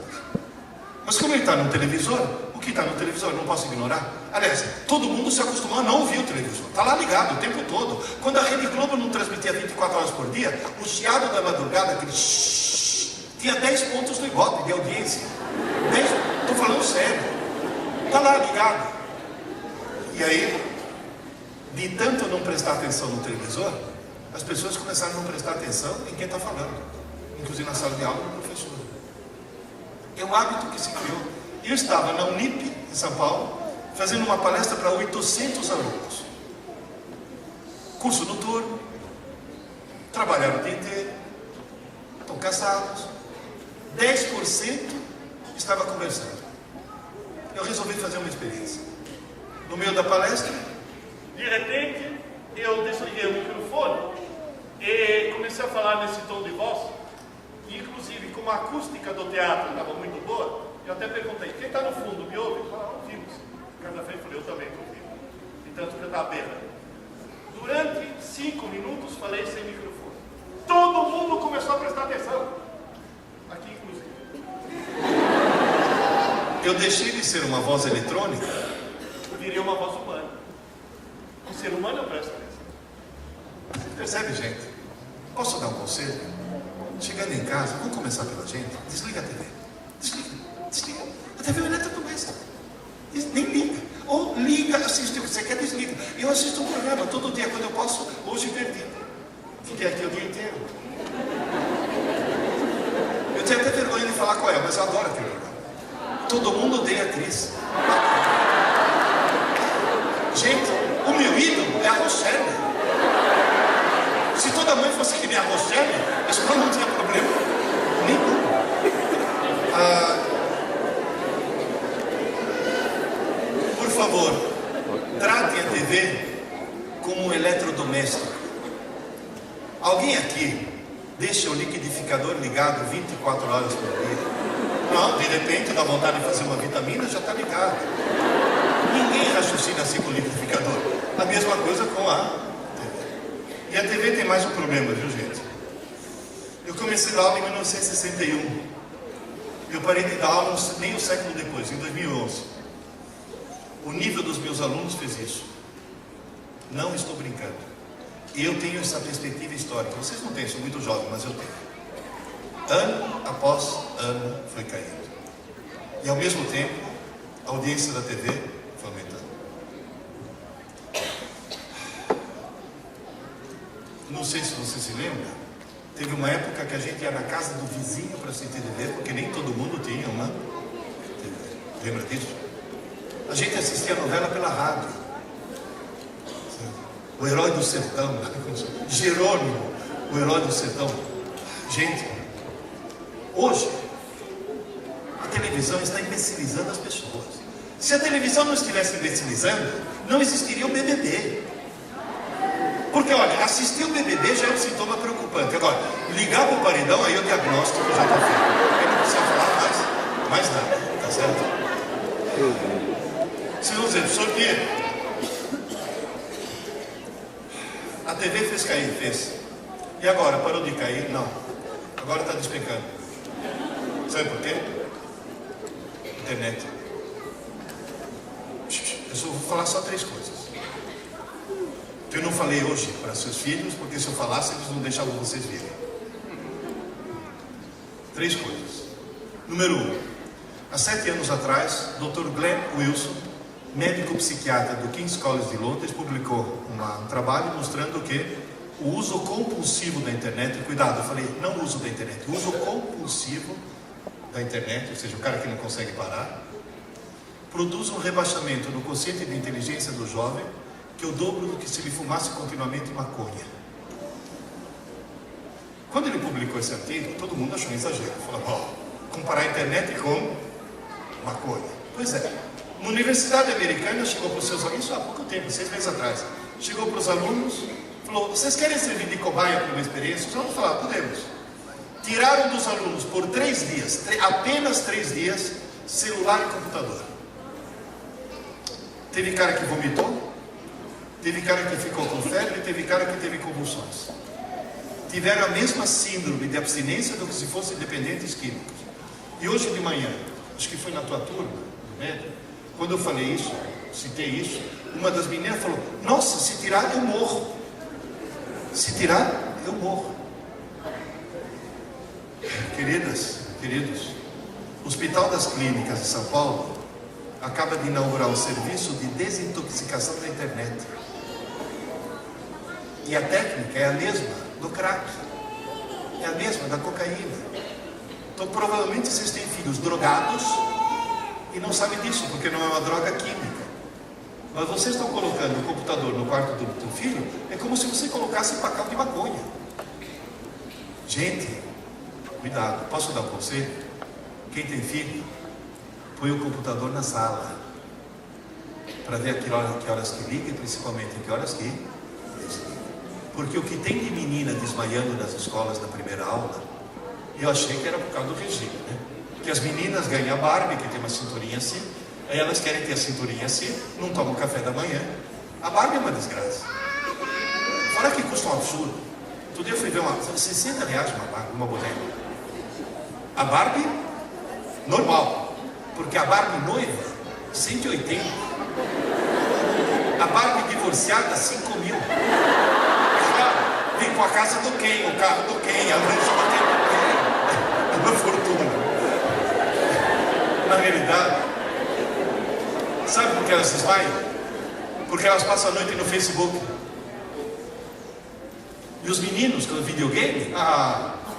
Mas como ele está no televisor, o que está no televisor eu não posso ignorar. Aliás, todo mundo se acostumou a não ouvir o televisor. Está lá ligado o tempo todo. Quando a Rede Globo não transmitia 24 horas por dia, o chiado da madrugada, aquele tinha 10 pontos no Ibope de audiência. 10, estou falando sério. Está lá ligado. E aí, de tanto não prestar atenção no televisor, as pessoas começaram a não prestar atenção em quem está falando. Inclusive na sala de aula do professor. É um hábito que se criou. Eu estava na Unip, em São Paulo, fazendo uma palestra para 800 alunos. Curso noturno, trabalharam o dia inteiro, estão cansados. 10% estava conversando. Eu resolvi fazer uma experiência. No meio da palestra, de repente, eu desliguei o microfone e comecei a falar nesse tom de voz. Inclusive, como a acústica do teatro estava muito boa, eu até perguntei: quem está no fundo me ouve? Falaram: ouvimos. Cada vez falei: eu também estou ouvindo. E tanto que eu estava berrando. Durante 5 minutos falei sem microfone. Todo mundo começou a prestar atenção. Aqui, inclusive. Eu deixei de ser uma voz eletrônica, virei uma voz humana. Um ser humano eu presto atenção. Percebe, gente? Posso dar um conselho? Chegando em casa, vamos começar pela gente. Desliga a TV. Desliga. A TV não é tanto mais. Nem liga. Ou liga, assiste o que você quer, desliga. Eu assisto um programa todo dia quando eu posso. Hoje perdi. Fiquei aqui o dia inteiro. Eu tinha até vergonha de falar qual é, mas eu adoro aquele programa. Todo mundo odeia a Cris. Gente, o meu ídolo é a Rochelle. Se toda mãe fosse que nem a Rochelle, isso não tinha problema nenhum. Por liquidificador ligado 24 horas por dia. Não, de repente dá vontade de fazer uma vitamina, já está ligado. Ninguém raciocina assim com o liquidificador. A mesma coisa com a TV. E a TV tem mais um problema, viu, gente? Eu comecei a dar aula em 1961. Eu parei de dar aula meio século depois, em 2011. O nível dos meus alunos fez isso. Não estou brincando. Eu tenho essa perspectiva histórica. Vocês não têm, sou muito jovem, mas eu tenho. Ano após ano foi caindo. E ao mesmo tempo, a audiência da TV foi aumentando. Não sei se você se lembra. Teve uma época que a gente ia na casa do vizinho para assistir TV, porque nem todo mundo tinha uma TV. Lembra disso? A gente assistia a novela pela rádio. O Herói do Sertão, Jerônimo, o Herói do Sertão. Gente, hoje, a televisão está imbecilizando as pessoas. Se a televisão não estivesse imbecilizando, não existiria o BBB. Porque, olha, assistir o BBB já é um sintoma preocupante. Agora, ligar para o paredão, aí o diagnóstico já está feito. Aí não precisa falar mais nada, tá certo? Se não dizer, só que a TV fez cair, fez. E agora, parou de cair? Não. Agora está despencando. Sabe por quê? Internet. Eu só vou falar só 3 coisas. Eu não falei hoje para seus filhos, porque se eu falasse, eles não deixavam vocês virem. 3 coisas. Número 1. Há 7 anos atrás, Dr. Glenn Wilson, médico psiquiatra do King's College de Londres, publicou um trabalho mostrando que o uso compulsivo da internet, cuidado, eu falei não uso da internet, o uso compulsivo da internet, ou seja, o cara que não consegue parar, produz um rebaixamento no quociente de inteligência do jovem, que é o dobro do que se ele fumasse continuamente maconha. Quando ele publicou esse artigo, todo mundo achou um exagero. Falou, comparar a internet com maconha. Pois é. Uma universidade americana chegou para os seus alunos, há pouco tempo, 6 meses atrás. Chegou para os alunos, falou, vocês querem servir de cobaia para uma experiência? Os alunos falaram, podemos. Tiraram dos alunos por 3 dias, apenas 3 dias, celular e computador. Teve cara que vomitou, teve cara que ficou com febre, teve cara que teve convulsões. Tiveram a mesma síndrome de abstinência do que se fossem dependentes químicos. E hoje de manhã, acho que foi na tua turma, do médico, quando eu falei isso, citei isso, uma das meninas falou, nossa, se tirar eu morro. Se tirar, eu morro. Queridas, queridos, o Hospital das Clínicas de São Paulo acaba de inaugurar um serviço de desintoxicação da internet. E a técnica é a mesma do crack, é a mesma da cocaína. Então provavelmente vocês têm filhos drogados e não sabem disso, porque não é uma droga química. Mas vocês estão colocando o computador no quarto do teu filho, é como se você colocasse pacal de maconha. Gente, cuidado, posso dar um conselho? Quem tem filho, põe o computador na sala, para ver a que horas que liga e principalmente a que horas que desliga. Porque o que tem de menina desmaiando nas escolas na primeira aula, eu achei que era por causa do regime, né? Que as meninas ganham a Barbie, que tem uma cinturinha assim, aí elas querem ter a cinturinha assim, não tomam café da manhã. A Barbie é uma desgraça. Fora que custa um absurdo. Outro dia eu fui ver uma R$60 uma boneca. A Barbie, normal. Porque a Barbie noiva, 180. A Barbie divorciada, 5 mil. Vem com a casa do Ken, o carro do Ken, a lancha do Ken. É uma fortuna. Na realidade, sabe por que elas se esvaiam? Porque elas passam a noite no Facebook. E os meninos com o videogame,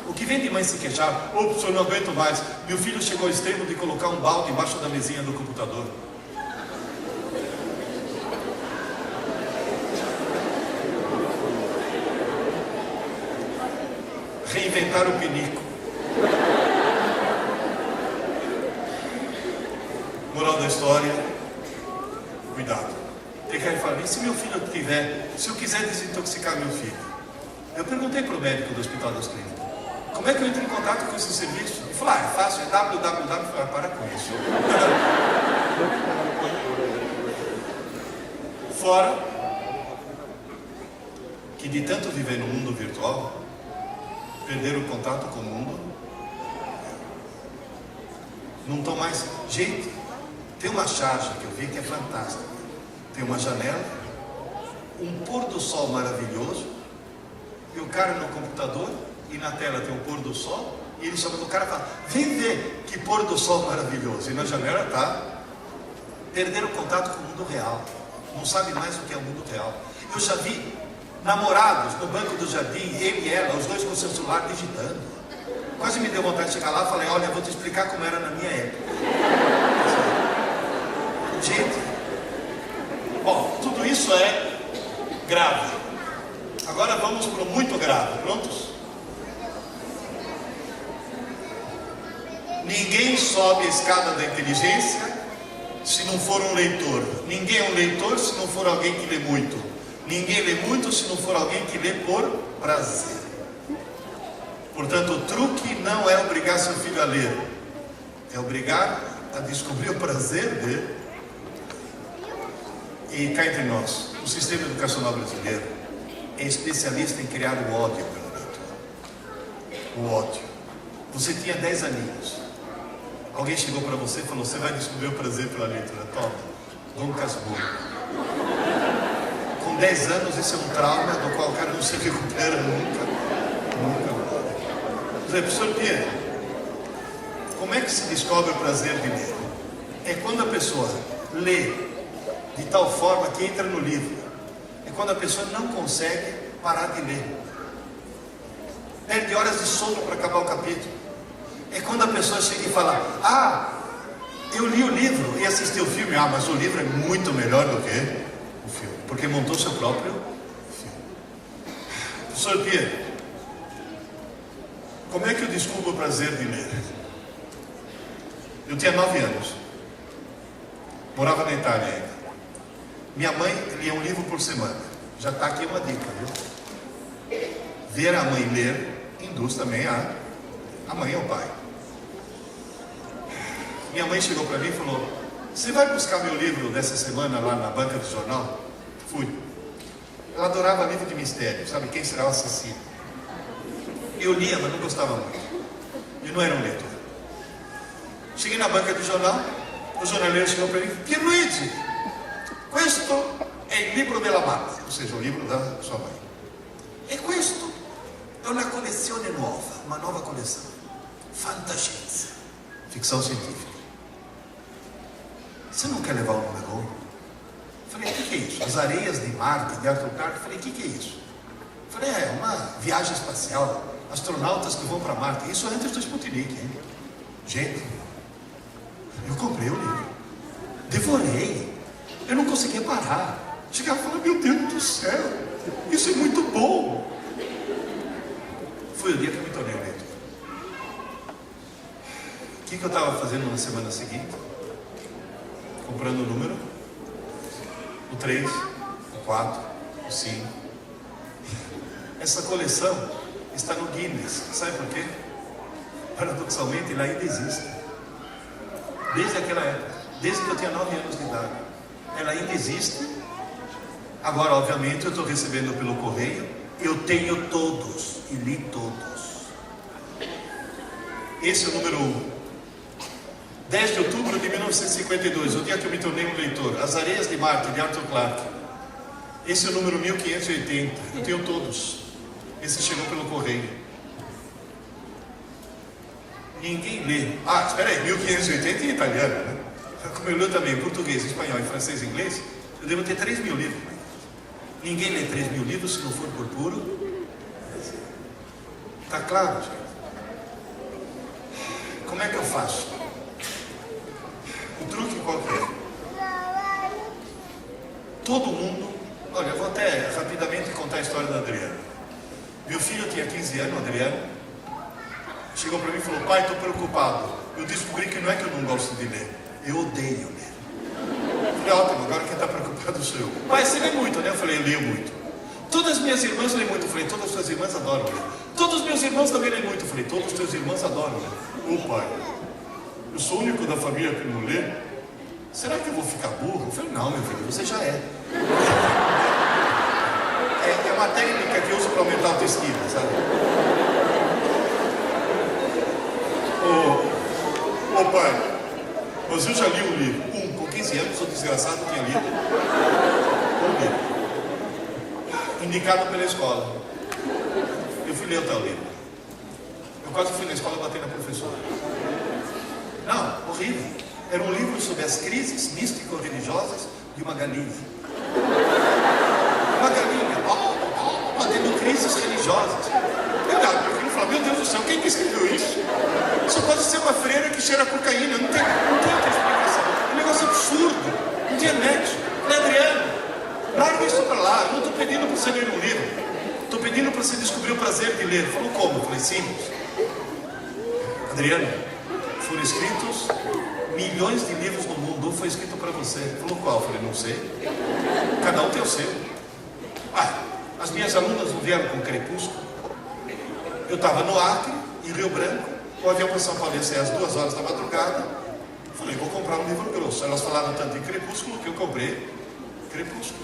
o que vem de mãe se queixar, ops, eu não aguento mais. Meu filho chegou ao extremo de colocar um balde embaixo da mesinha do computador. Reinventar o pinico. Moral da história, cuidado. Tem que falar, e se meu filho tiver, se eu quiser desintoxicar meu filho? Eu perguntei para o médico do Hospital das Clínicas, Como é que eu entro em contato com esse serviço? Ele falou, é fácil, é www. Eu falei, para com isso. Fora que de tanto viver no mundo virtual, perderam o contato com o mundo. Não estão mais. Gente, tem uma charge que eu vi que é fantástica. Tem uma janela, um pôr do sol maravilhoso, e o cara no computador, e na tela tem um pôr do sol, e ele chama do cara e fala, vem ver que pôr do sol maravilhoso. E na janela está. Perderam o contato com o mundo real. Não sabe mais o que é o mundo real. Eu já vi namorados no banco do jardim, ele e ela, os dois com o seu celular digitando. Quase me deu vontade de chegar lá e falei, olha, eu vou te explicar como era na minha época. Gente, bom, tudo isso é grave. Agora vamos para o muito grave. Prontos? Ninguém sobe a escada da inteligência se não for um leitor. Ninguém é um leitor se não for alguém que lê muito. Ninguém lê muito se não for alguém que lê por prazer. Portanto, o truque não é obrigar seu filho a ler, é obrigar a descobrir o prazer dele. E cá entre nós, o sistema educacional brasileiro é especialista em criar o ódio pela leitura. O ódio. Você tinha 10 aninhos. Alguém chegou para você e falou, você vai descobrir o prazer pela leitura. Toma, Dom Casmurro. Com 10 anos, esse é um trauma do qual o cara não se recupera nunca. Nunca. Professor Pierre, como é que se descobre o prazer de ler? É quando a pessoa lê de tal forma que entra no livro. É quando a pessoa não consegue parar de ler. Perde horas de sono para acabar o capítulo. É quando a pessoa chega e fala, eu li o livro e assisti o filme. Mas o livro é muito melhor do que o filme, porque montou seu próprio filme. Professor Pierre, como é que eu descubro o prazer de ler? Eu tinha 9 anos. Morava na Itália ainda. Minha mãe lia um livro por semana. Já está aqui uma dica, viu? Ver a mãe ler induz também a mãe e o pai. Minha mãe chegou para mim e falou, você vai buscar meu livro dessa semana lá na banca de jornal? Fui. Ela adorava livro de mistério, sabe? Quem será o assassino? Eu lia, mas não gostava muito. E não era um leitor. Cheguei na banca de jornal, o jornaleiro chegou para mim, Pierluigi, questo è il libro della madre, ou seja, o livro da sua mãe. E questo è una collezione nuova, uma nova coleção. Fantascienza, ficção científica. Você não quer levar o número 1? Falei, o que é isso? As areias de Marte, de Arthur Clarke. Falei, o que é isso? Falei, é uma viagem espacial, astronautas que vão para Marte. Isso antes do Sputnik, hein? Gente, eu comprei o livro, devorei, eu não conseguia parar. Chegava e falava, meu Deus do céu, isso é muito bom. Foi o dia que eu me tornei um leitor. O que eu estava fazendo na semana seguinte? Comprando o número, o 3, o 4, o 5. Essa coleção está no Guinness. Sabe por quê? Paradoxalmente, ela ainda existe. Desde aquela época, desde que eu tinha 9 anos de idade. Ela ainda existe. Agora, obviamente, eu estou recebendo pelo correio. Eu tenho todos e li todos. Esse é o número 1. 10 de outubro de 1952, o dia que eu me tornei um leitor. As Areias de Marte, de Arthur Clarke. Esse é o número 1580. Eu tenho todos. Esse chegou pelo correio. Ninguém lê. Espera aí, 1580 em italiano, né? Como eu leio também português, espanhol, francês e inglês, eu devo ter 3 mil livros. Ninguém lê 3 mil livros se não for por puro. Está claro, gente? Como é que eu faço? O truque qual que é? Todo mundo... Olha, eu vou até rapidamente contar a história da Adriana. Meu filho tinha 15 anos, Adriano. Chegou para mim e falou, pai, estou preocupado. Eu descobri que não é que eu não gosto de ler, eu odeio ler. Eu falei, ótimo, agora quem está preocupado sou eu. Pai, você lê muito, né? Eu falei, eu leio muito. Todas as minhas irmãs leem muito. Eu falei, todas as suas irmãs adoram ler. Todos os meus irmãos também leem muito. Eu falei, todos os teus irmãos adoram, né? Ô pai, eu sou o único da família que não lê. Será que eu vou ficar burro? Eu falei, não, meu filho, você já é. É uma técnica que eu uso para aumentar a autoestima, sabe? Ô pai, mas eu já li um livro. Com 15 anos, o desgraçado tinha lido um livro indicado pela escola. Eu fui ler o tal livro. Eu quase fui na escola bater na professora. Não, horrível. Era um livro sobre as crises místico-religiosas de uma galinha. Uma galinha, tendo crises religiosas. Eu olhava para aquilo e falava, meu Deus do céu, quem que escreveu isso? Isso pode ser uma freira que cheira cocaína, não tem outra explicação. É um negócio absurdo, não tinha nexo. Adriano, larga isso para lá, eu não estou pedindo para você ler um livro, estou pedindo para você descobrir o prazer de ler. Falou, como? Eu falei, simples. Adriano, foram escritos milhões de livros no mundo, um foi escrito para você. Falou, qual? Eu falei, não sei. Cada um tem o seu. As minhas alunas não vieram com Crepúsculo. Eu estava no Acre, em Rio Branco, o avião para São Paulo ia sair às 2 horas da madrugada. Falei, vou comprar um livro grosso. Elas falaram tanto em Crepúsculo que eu comprei Crepúsculo.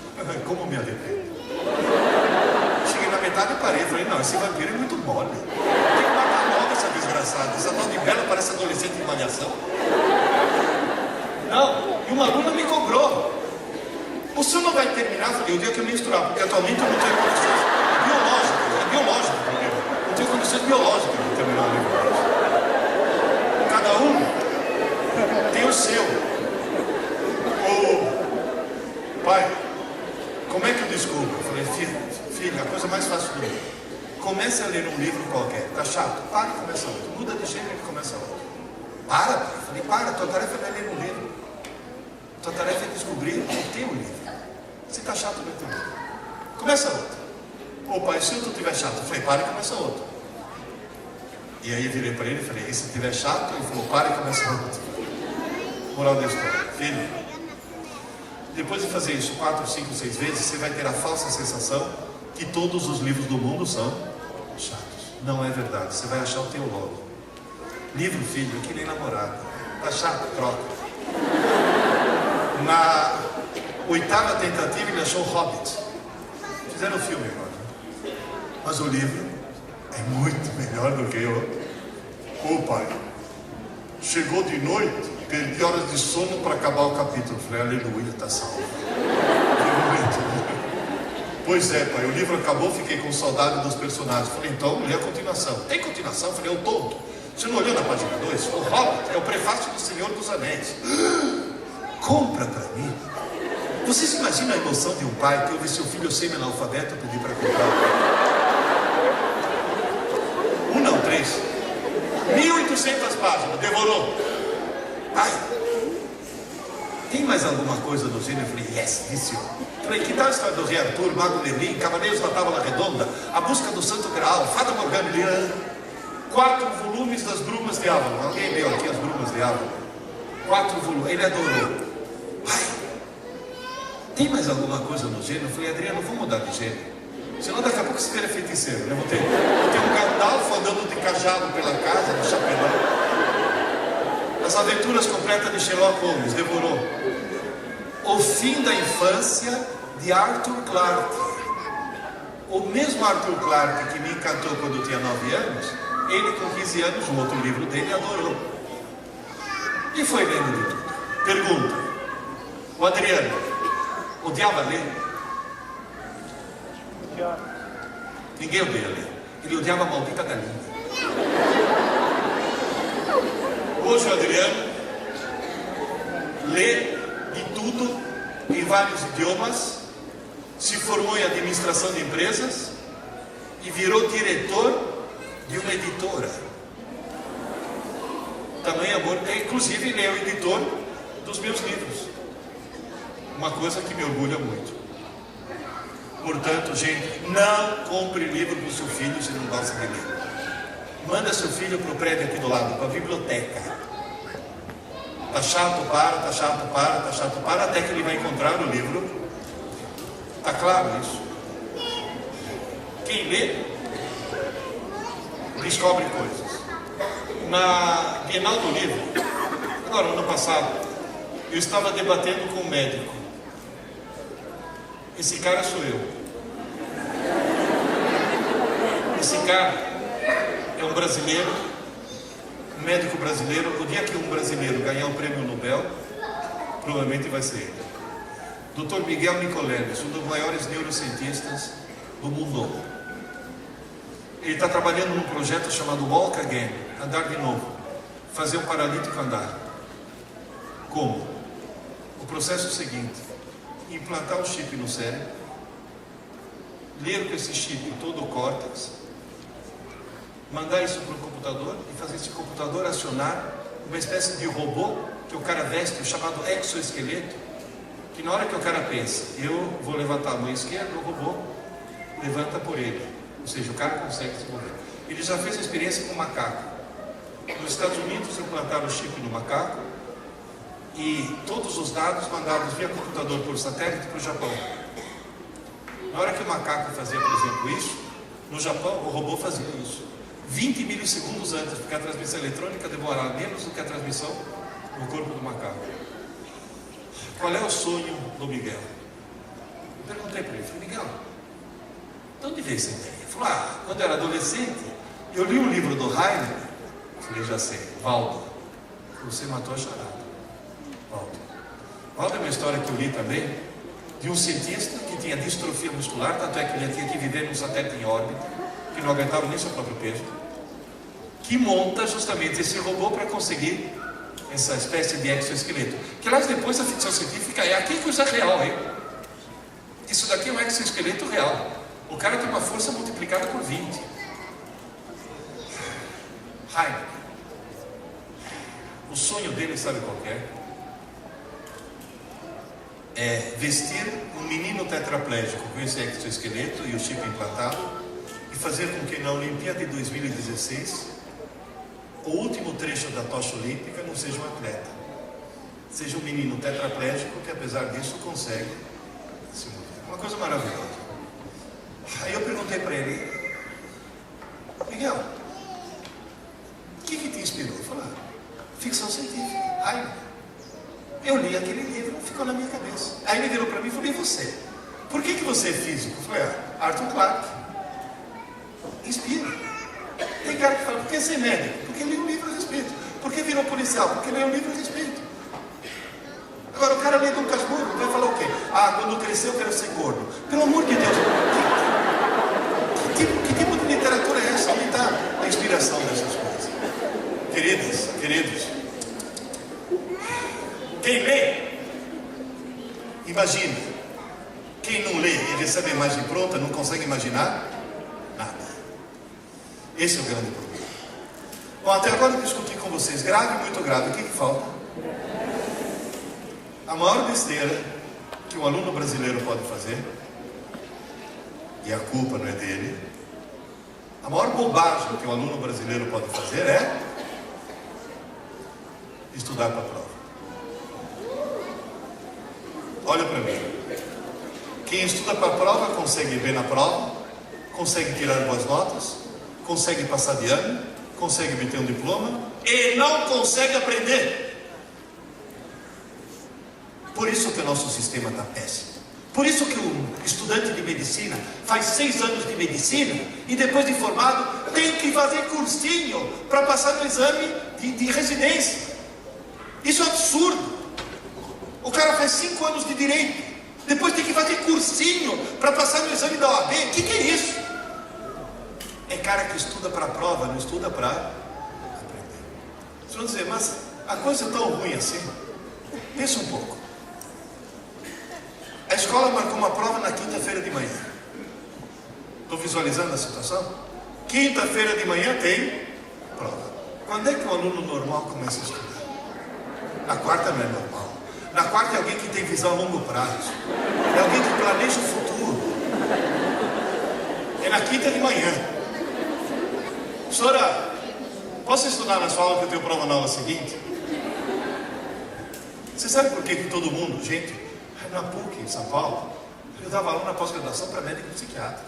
Como me arrependo. Cheguei na metade e parei. Falei, não, esse vampiro é muito mole. Tem que matar logo essa desgraçada. Essa tal de Bela parece adolescente em malhação. Não, e uma aluna me cobrou. O senhor não vai terminar? Eu falei, o dia que eu menstruar, porque atualmente eu não tenho condições biológicas, entendeu? Não tenho condições biológicas de terminar o livro. Cada um tem o seu. Pai, como é que eu descubro? Eu falei, filha, a coisa mais fácil do mundo. Comece a ler um livro qualquer. Tá chato? Para e começa outro. Muda de gênero e começa outro. Para, pai. Eu falei, para, tua tarefa não é ler um livro. Tua tarefa é descobrir o teu livro. Se tá chato, vai ter um livro. Começa outro. Pai, se outro estiver chato, eu falei, para e começa outro. E aí eu virei para ele e falei, e se estiver chato? Ele falou, para e começa outro. Moral da história. Filho, depois de fazer isso 4, 5, 6 vezes, você vai ter a falsa sensação que todos os livros do mundo são chatos. Não é verdade. Você vai achar o teu logo. Livro, filho, é que nem namorado. Tá chato? Troca. Na 8ª tentativa, ele achou o Hobbit. Fizeram o filme agora. Mas o livro é muito melhor do que eu. Pai, chegou de noite, perdi horas de sono para acabar o capítulo. Falei, aleluia, está salvo. Pois é, pai, o livro acabou, fiquei com saudade dos personagens. Falei, então, lê a continuação. Tem continuação? Falei, eu tonto. Você não olhou na página 2? O Hobbit é o prefácio do Senhor dos Anéis. Compra para mim. Vocês imaginam a emoção de um pai que ouve seu filho semi-analfabeto pedir para comprar? 3. 1.800 páginas, devorou. Ai, tem mais alguma coisa do gênero? Eu falei, yes, disse eu. Falei, que tal a história do Rei Arthur, Mago Merlin, Cavaleiros da Tábua Redonda, A Busca do Santo Graal, Fada Morgana e Leão? 4 volumes das Brumas de Avalon. Alguém leu aqui as Brumas de Avalon? 4 volumes, ele adorou. Ai, tem mais alguma coisa no gênero? Eu falei, Adriano, vou mudar de gênero. Senão daqui a pouco você vira feiticeiro, né? Vou ter um Gandalf andando de cajado pela casa, no chapelão. As aventuras completas de Sherlock Holmes, devorou. O fim da infância de Arthur Clarke. O mesmo Arthur Clarke que me encantou quando eu tinha 9 anos, ele com 15 anos, um outro livro dele, adorou. E foi lendo de tudo. Pergunta, o Adriano odiava ler? Ninguém odeia ler. Ele odiava a maldita galinha. Hoje o Adriano lê de tudo em vários idiomas, se formou em administração de empresas e virou diretor de uma editora. Tamanho amor, inclusive ele é o editor dos meus livros. Uma coisa que me orgulha muito. Portanto, gente, não compre livro para o seu filho se não gosta de ler. Manda seu filho para o prédio aqui do lado, para a biblioteca. Tá chato, tá chato, até que ele vai encontrar o livro. Tá claro isso? Quem lê descobre coisas. Na Bienal do Livro, agora, ano passado, eu estava debatendo com um médico. Esse cara sou eu. Esse cara é um brasileiro, um médico brasileiro. O dia que um brasileiro ganhar o prêmio Nobel, provavelmente vai ser ele. Dr. Miguel Nicoleles, um dos maiores neurocientistas do mundo. Ele está trabalhando num projeto chamado Walk Again, andar de novo, fazer um paralítico andar. Como? O processo é o seguinte: implantar o chip no cérebro, ler com esse chip todo o córtex, mandar isso para o computador e fazer esse computador acionar uma espécie de robô que o cara veste, o chamado exoesqueleto, que na hora que o cara pensa, eu vou levantar a mão esquerda, o robô levanta por ele. Ou seja, o cara consegue se mover. Ele já fez a experiência com macaco. Nos Estados Unidos implantaram o chip no macaco e todos os dados mandados via computador por satélite para o Japão. Na hora que o macaco fazia, por exemplo, isso, no Japão o robô fazia isso 20 milissegundos antes, porque a transmissão eletrônica demorava menos do que a transmissão no corpo do macaco. Qual é o sonho do Miguel? Eu perguntei para ele, falei, Miguel, de onde veio essa ideia? Ele falou, quando eu era adolescente, eu li um livro do Heine. Eu falei, já sei, Valdo, você matou a charada. Valdo é uma história que eu li também, de um cientista que tinha distrofia muscular, tanto é que ele tinha que viver num satélite em órbita, que não aguentava nem seu próprio peso, que monta justamente esse robô para conseguir essa espécie de exoesqueleto. Que aliás, depois a ficção científica é aqui coisa real, hein? Isso daqui é um exoesqueleto real. O cara tem uma força multiplicada por 20. Heine. O sonho dele, sabe qual é? É vestir um menino tetraplégico com esse exoesqueleto e o chip implantado e fazer com que na Olimpíada de 2016 o último trecho da tocha olímpica não seja um atleta, seja um menino tetraplégico que apesar disso consegue se mover. Uma coisa maravilhosa. Aí eu perguntei para ele, Miguel, o que te inspirou? Ele falou, ficção científica. Aí eu li aquele livro, ficou na minha cabeça. Aí ele virou para mim e falou, e você? Por que você é físico? Eu falei, Arthur Clarke. Inspira. Tem cara que fala, por que ser médico? Porque lê um livro a respeito. Por que virou policial? Porque lê um livro a respeito. Agora o cara lê Dom Casmurro, vai falar o quê? Quando crescer eu quero ser gordo. Pelo amor de Deus, que tipo de literatura é essa? Onde está a inspiração dessas coisas? Queridos, quem lê, imagina. Quem não lê e recebe a imagem pronta, não consegue imaginar nada. Esse é o grande problema. Bom, até agora eu discuti com vocês, grave e muito grave, o que falta? A maior besteira que um aluno brasileiro pode fazer, e a culpa não é dele, a maior bobagem que um aluno brasileiro pode fazer é estudar para a prova. Olha para mim. Quem estuda para a prova consegue ver na prova, consegue tirar boas notas, consegue passar de ano, consegue obter um diploma e não consegue aprender. Por isso que o nosso sistema está péssimo. Por isso que o estudante de medicina faz 6 anos de medicina e depois de formado tem que fazer cursinho para passar no exame de residência. Isso é absurdo. O cara faz 5 anos de direito, depois tem que fazer cursinho para passar no exame da OAB. O que é isso? É cara que estuda para a prova, não estuda para aprender. Vocês vão dizer, mas a coisa é tão ruim assim? Pensa um pouco. A escola marcou uma prova na quinta-feira de manhã. Estou visualizando a situação? Quinta-feira de manhã tem prova. Quando é que o aluno normal começa a estudar? Na quarta não é normal. Na quarta é alguém que tem visão a longo prazo. É alguém que planeja o futuro. É na quinta de manhã. Senhora, posso estudar na sua aula que eu tenho prova na aula seguinte? Você sabe por que todo mundo, gente, na PUC, em São Paulo, eu dava aula na pós-graduação para médico psiquiatra.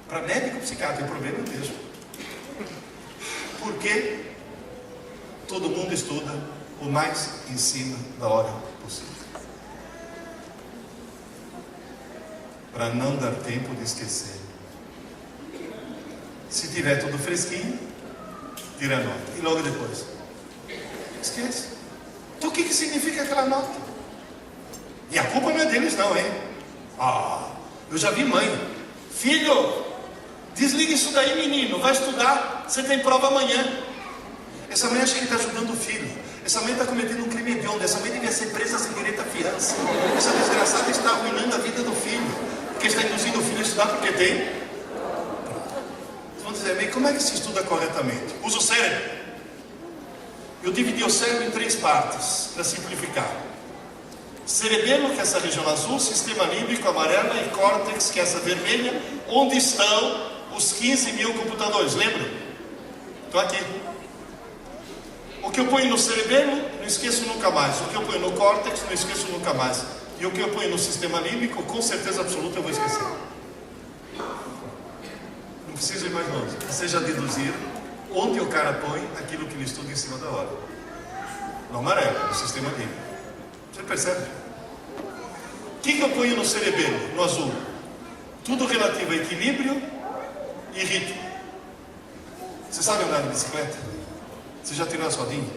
Para médico psiquiatra, o problema é o mesmo. porque todo mundo estuda o mais em cima da hora possível, para não dar tempo de esquecer. Se tiver tudo fresquinho, tira a nota, e logo depois esquece. Então o que significa aquela nota? E a culpa não é deles não, hein? Eu já vi mãe: filho, desliga isso daí, menino, vai estudar, você tem prova amanhã. Essa mãe acha que está ajudando o filho. Essa mãe está cometendo um crime hediondo. Essa mãe devia ser presa sem direito à fiança. Essa desgraçada está arruinando a vida do filho, porque está induzindo o filho a estudar porque tem. Vocês vão dizer: bem, como é que se estuda corretamente? Usa o cérebro. Eu dividi o cérebro em 3 partes, para simplificar: cerebelo, que é essa região azul, sistema límbico, amarela, e córtex, que é essa vermelha, onde estão os 15 mil computadores. Lembram? Estão aqui. O que eu ponho no cerebelo, não esqueço nunca mais. O que eu ponho no córtex, não esqueço nunca mais. E o que eu ponho no sistema límbico, com certeza absoluta eu vou esquecer. Não precisa ir mais longe. Vocês já deduziram onde o cara põe aquilo que ele estuda em cima da hora. No amarelo, no sistema límbico. Você percebe? O que eu ponho no cerebelo, no azul? Tudo relativo a equilíbrio e ritmo. Você sabe andar de bicicleta? Você já tirou a rodinha?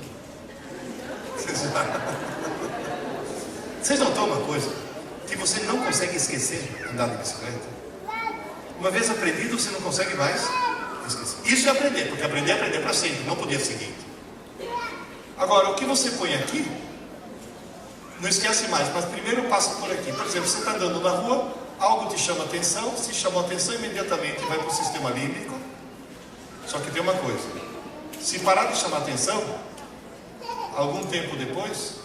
Vocês notam uma coisa? Que você não consegue esquecer andar de bicicleta. Uma vez aprendido, você não consegue mais esquecer. Isso é aprender, porque aprender é aprender para sempre, não podia seguinte. Agora, o que você põe aqui, não esquece mais, mas primeiro passa por aqui. Por exemplo, você está andando na rua, algo te chama atenção, se chamou atenção, imediatamente vai para o sistema límbico. Só que tem uma coisa: se parar de chamar atenção, algum tempo depois,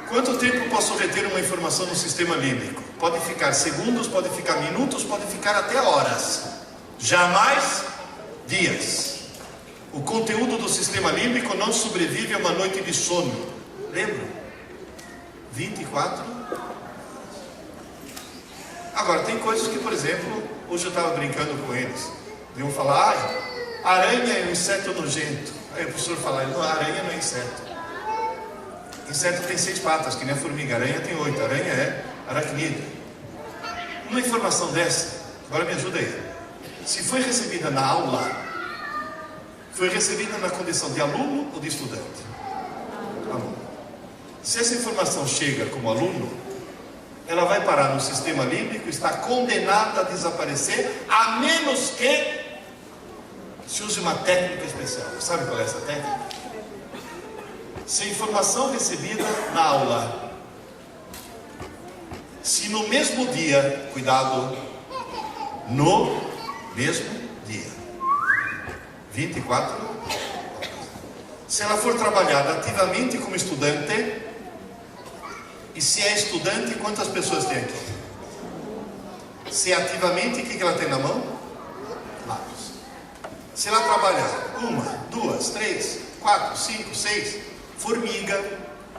quanto tempo posso reter uma informação no sistema límbico? Pode ficar segundos, pode ficar minutos, pode ficar até horas. Jamais dias. O conteúdo do sistema límbico não sobrevive a uma noite de sono. Lembra? 24. Agora, tem coisas que, por exemplo, hoje eu estava brincando com eles. Iam falar: aranha é um inseto nojento. Aí o professor fala: não, aranha não é inseto. Inseto tem 6 patas, que nem a formiga. Aranha tem 8. Aranha é aracnídeo. Uma informação dessa, agora me ajuda aí. Se foi recebida na aula, foi recebida na condição de aluno ou de estudante? Aluno. Se essa informação chega como aluno, ela vai parar no sistema límbico, está condenada a desaparecer, a menos que se use uma técnica especial. Sabe qual é essa técnica? Se a informação recebida na aula, se no mesmo dia, cuidado, no mesmo dia, 24 horas, se ela for trabalhada ativamente como estudante, e se é estudante, quantas pessoas tem aqui? Se é ativamente, o que ela tem na mão? Lápis. Se ela trabalhar 1, 2, 3, 4, 5, 6, formiga,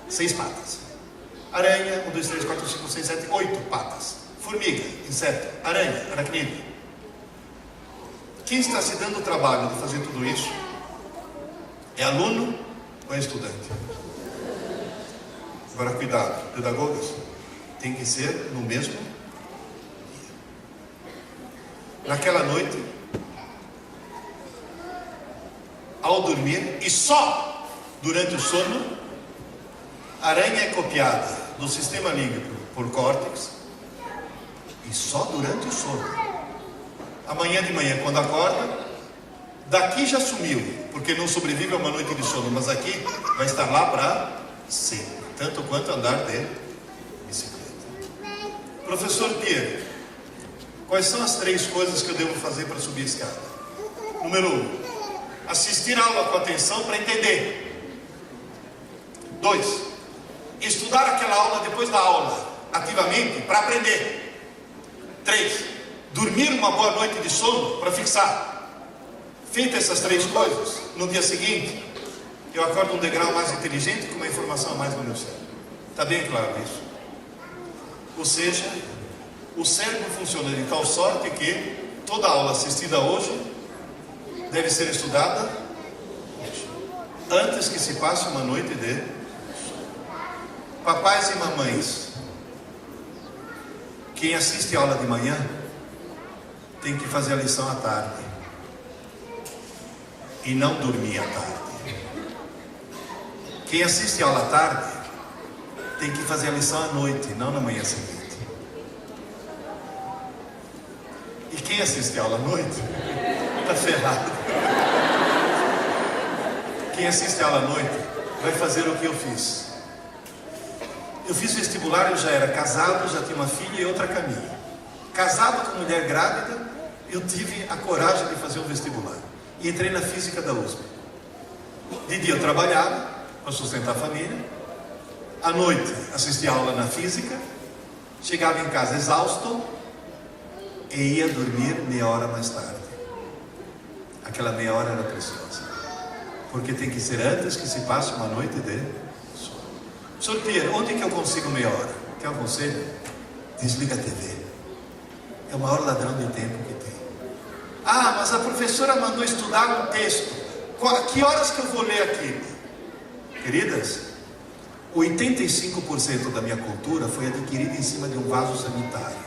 6 patas. Aranha, 1, 2, 3, 4, 5, 6, 7, 8 patas. Formiga, inseto, aranha, aracnídeo. Quem está se dando o trabalho de fazer tudo isso? É aluno ou é estudante? Agora, cuidado, pedagogas, tem que ser no mesmo dia. Naquela noite, ao dormir, e só durante o sono, a aranha é copiada do sistema límbico por córtex, e só durante o sono. Amanhã de manhã, quando acorda, daqui já sumiu, porque não sobrevive a uma noite de sono, mas aqui vai estar lá para sempre. Tanto quanto andar de bicicleta. Professor Pierre, quais são as 3 coisas que eu devo fazer para subir a escada? Número 1, assistir a aula com atenção para entender. 2, estudar aquela aula depois da aula, ativamente, para aprender. 3, dormir uma boa noite de sono para fixar. Feitas essas 3 coisas, no dia seguinte, eu acordo um degrau mais inteligente, com uma informação a mais no meu cérebro. Está bem claro isso? Ou seja, o cérebro funciona de tal sorte que Toda aula assistida hoje deve ser estudada hoje, antes que se passe uma noite de sono. Papais e mamães, quem assiste a aula de manhã tem que fazer a lição à tarde e não dormir à tarde. Quem assiste a aula à tarde tem que fazer a lição à noite, não na manhã seguinte. E quem assiste a aula à noite está ferrado. Quem assiste a aula à noite vai fazer o que eu fiz. Eu fiz vestibular, eu já era casado, já tinha uma filha e outra a caminho. Casado com mulher grávida, eu tive a coragem de fazer um vestibular. E entrei na física da USP. De dia eu trabalhava para sustentar a família. À noite assistia a aula na física. Chegava em casa exausto e ia dormir meia hora mais tarde. Aquela meia hora era preciosa, porque tem que ser antes que se passe uma noite de sono. Senhor Pierre, onde que eu consigo meia hora? Quer um conselho? Desliga a TV. É o maior ladrão de tempo que tem. Ah, mas a professora mandou estudar um texto. Que horas que eu vou ler aquilo? Queridas, 85% da minha cultura foi adquirida em cima de um vaso sanitário.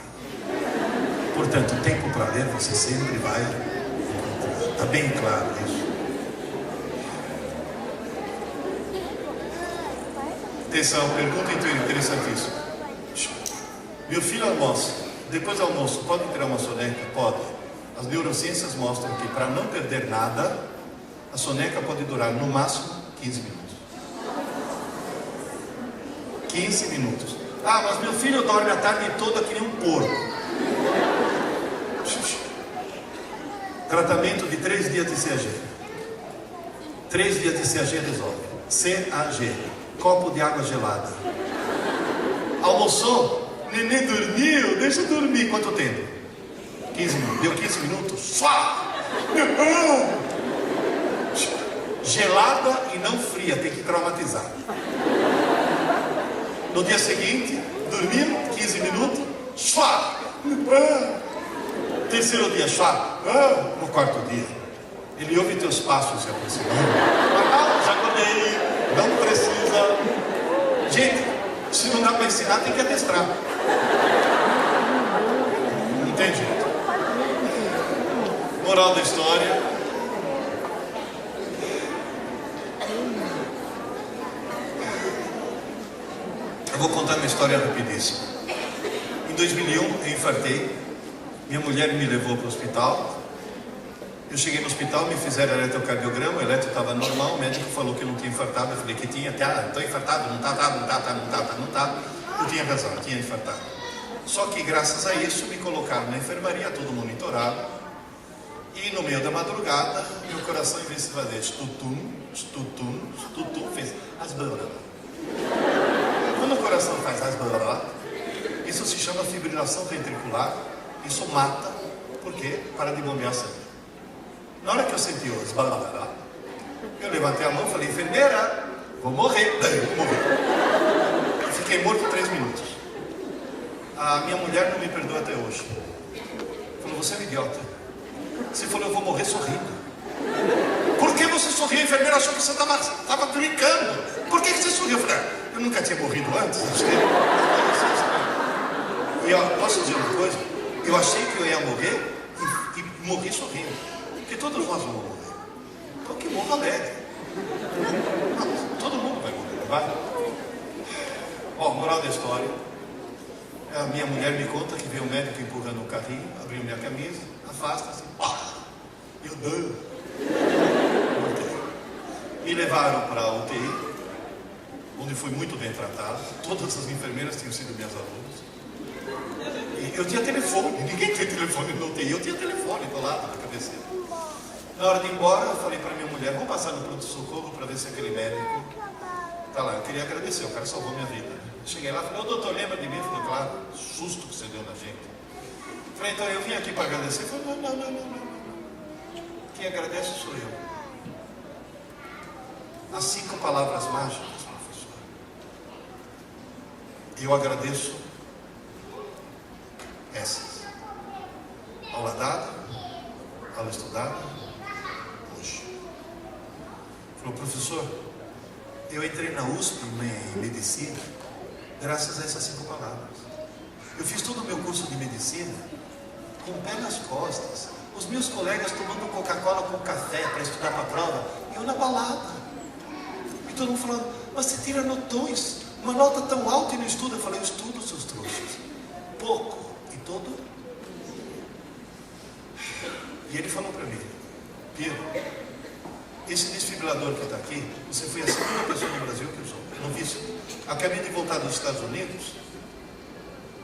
Portanto, tempo para ler você sempre vai encontrar. Está bem claro isso. Atenção, pergunta interessantíssima. Meu filho almoça. Depois do almoço, pode tirar uma soneca? Pode. As neurociências mostram que para não perder nada, a soneca pode durar no máximo 15 minutos. 15 minutos. Ah, mas meu filho dorme a tarde toda que nem um porco. Tratamento de 3 dias de CAG. 3 dias de CAG resolve. CAG. Copo de água gelada. Almoçou? Neném dormiu? Deixa eu dormir. Quanto tempo? 15 minutos. Deu 15 minutos? Só! Gelada e não fria. Tem que traumatizar. No dia seguinte, dormiu 15 minutos? Só! Terceiro dia, chá. No quarto dia, ele ouve teus passos se aproximando. Já acordei, não precisa. Gente, se não dá para ensinar, tem que adestrar. Não tem jeito. Moral da história: eu vou contar uma história rapidíssima. Em 2001, eu infartei. Minha mulher me levou para o hospital. Eu cheguei no hospital, me fizeram eletrocardiograma, o eletro estava normal, o médico falou que eu não tinha infartado. Eu falei que tinha, estou infartado, não tá. Eu tinha razão, eu tinha infartado. Só que graças a isso me colocaram na enfermaria, todo monitorado. E no meio da madrugada, meu coração, em vez de fazer estutum, fez asbara. Quando o coração faz asbara, isso se chama fibrilação ventricular. Isso mata, porque para de bombear sangue. Na hora que eu senti o esbalada, eu levantei a mão e falei: enfermeira, vou morrer. Vou morrer. Eu fiquei morto 3 minutos. A minha mulher não me perdoa até hoje. Falou: você é um idiota. Você falou: eu vou morrer sorrindo. Por que você sorriu? A enfermeira achou que você estava brincando. Por que você sorriu? Eu falei: eu nunca tinha morrido antes. E ó, posso dizer uma coisa? Eu achei que eu ia morrer e morri sorrindo. Porque todos nós vamos morrer. Então que morra alegre. Todo mundo vai morrer, vai? Ó, moral da história. A minha mulher me conta que veio um médico empurrando um carrinho, abriu minha camisa, afasta assim. Eu dou. Me levaram para a UTI, onde fui muito bem tratado. Todas as enfermeiras tinham sido minhas alunas. Eu tinha telefone, ninguém tem telefone no UTI, eu tinha telefone do lado da cabeceira. Na hora de ir embora, eu falei para minha mulher: vamos passar no pronto-socorro para ver se aquele médico tá lá. Eu queria agradecer, o cara salvou minha vida. Cheguei lá e falei: ô doutor, lembra de mim? Ele falou: claro, susto que você deu na gente. Falei: então eu vim aqui para agradecer. Ele falou: não. Quem agradece sou eu. As 5 palavras mágicas, professor. Eu agradeço essas. Aula dada. aula estudada hoje. Falou, professor, eu entrei na USP em medicina graças a essas 5 palavras. Eu fiz todo o meu curso de medicina com o pé nas costas. Os meus colegas tomando Coca-Cola com café para estudar para a prova, e eu na balada. E todo mundo falando, mas você tira notões, uma nota tão alta e não estuda. Eu falei, eu estudo, seus trouxas, pouco e todo. E ele falou para mim, Piero, esse desfibrilador que está aqui, você foi a segunda pessoa no Brasil que usou. Eu não vi isso. Acabei de voltar dos Estados Unidos,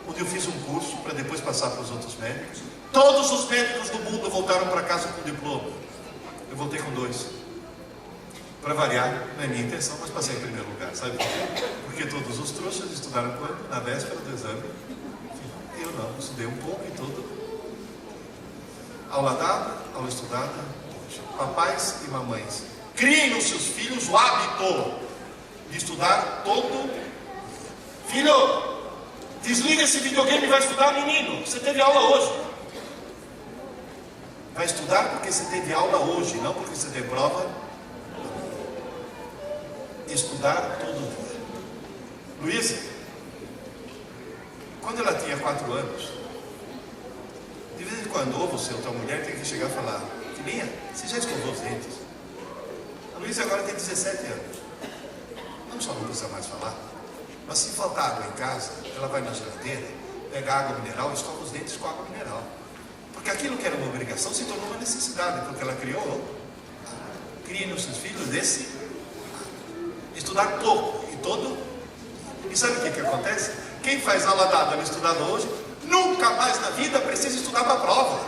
onde eu fiz um curso para depois passar para os outros médicos. Todos os médicos do mundo voltaram para casa com diploma. Eu voltei com 2. Para variar, não é minha intenção, mas passei em primeiro lugar, sabe por quê? Porque todos os trouxas estudaram quando? Na véspera do exame. Eu não, estudei um pouco e tudo. Aula dada, aula estudada. Papais e mamães, criem nos seus filhos o hábito de estudar todo. Filho, desliga esse videogame e vai estudar, menino. Você teve aula hoje. Vai estudar porque você teve aula hoje, não porque você tem prova. Estudar todo dia. Luísa, quando ela tinha 4 anos, de vez em quando, ou você ou tua mulher tem que chegar e falar, filhinha, você já escovou os dentes? A Luísa agora tem 17 anos. Não só não precisa mais falar, mas se faltar água em casa, ela vai na geladeira, pega água mineral e escova os dentes com água mineral. Porque aquilo que era uma obrigação se tornou uma necessidade, porque ela criou. Crie nos seus filhos desse estudar pouco e todo. E sabe o que acontece? Quem faz aula dada no estudado hoje, nunca mais na vida precisa estudar para a prova.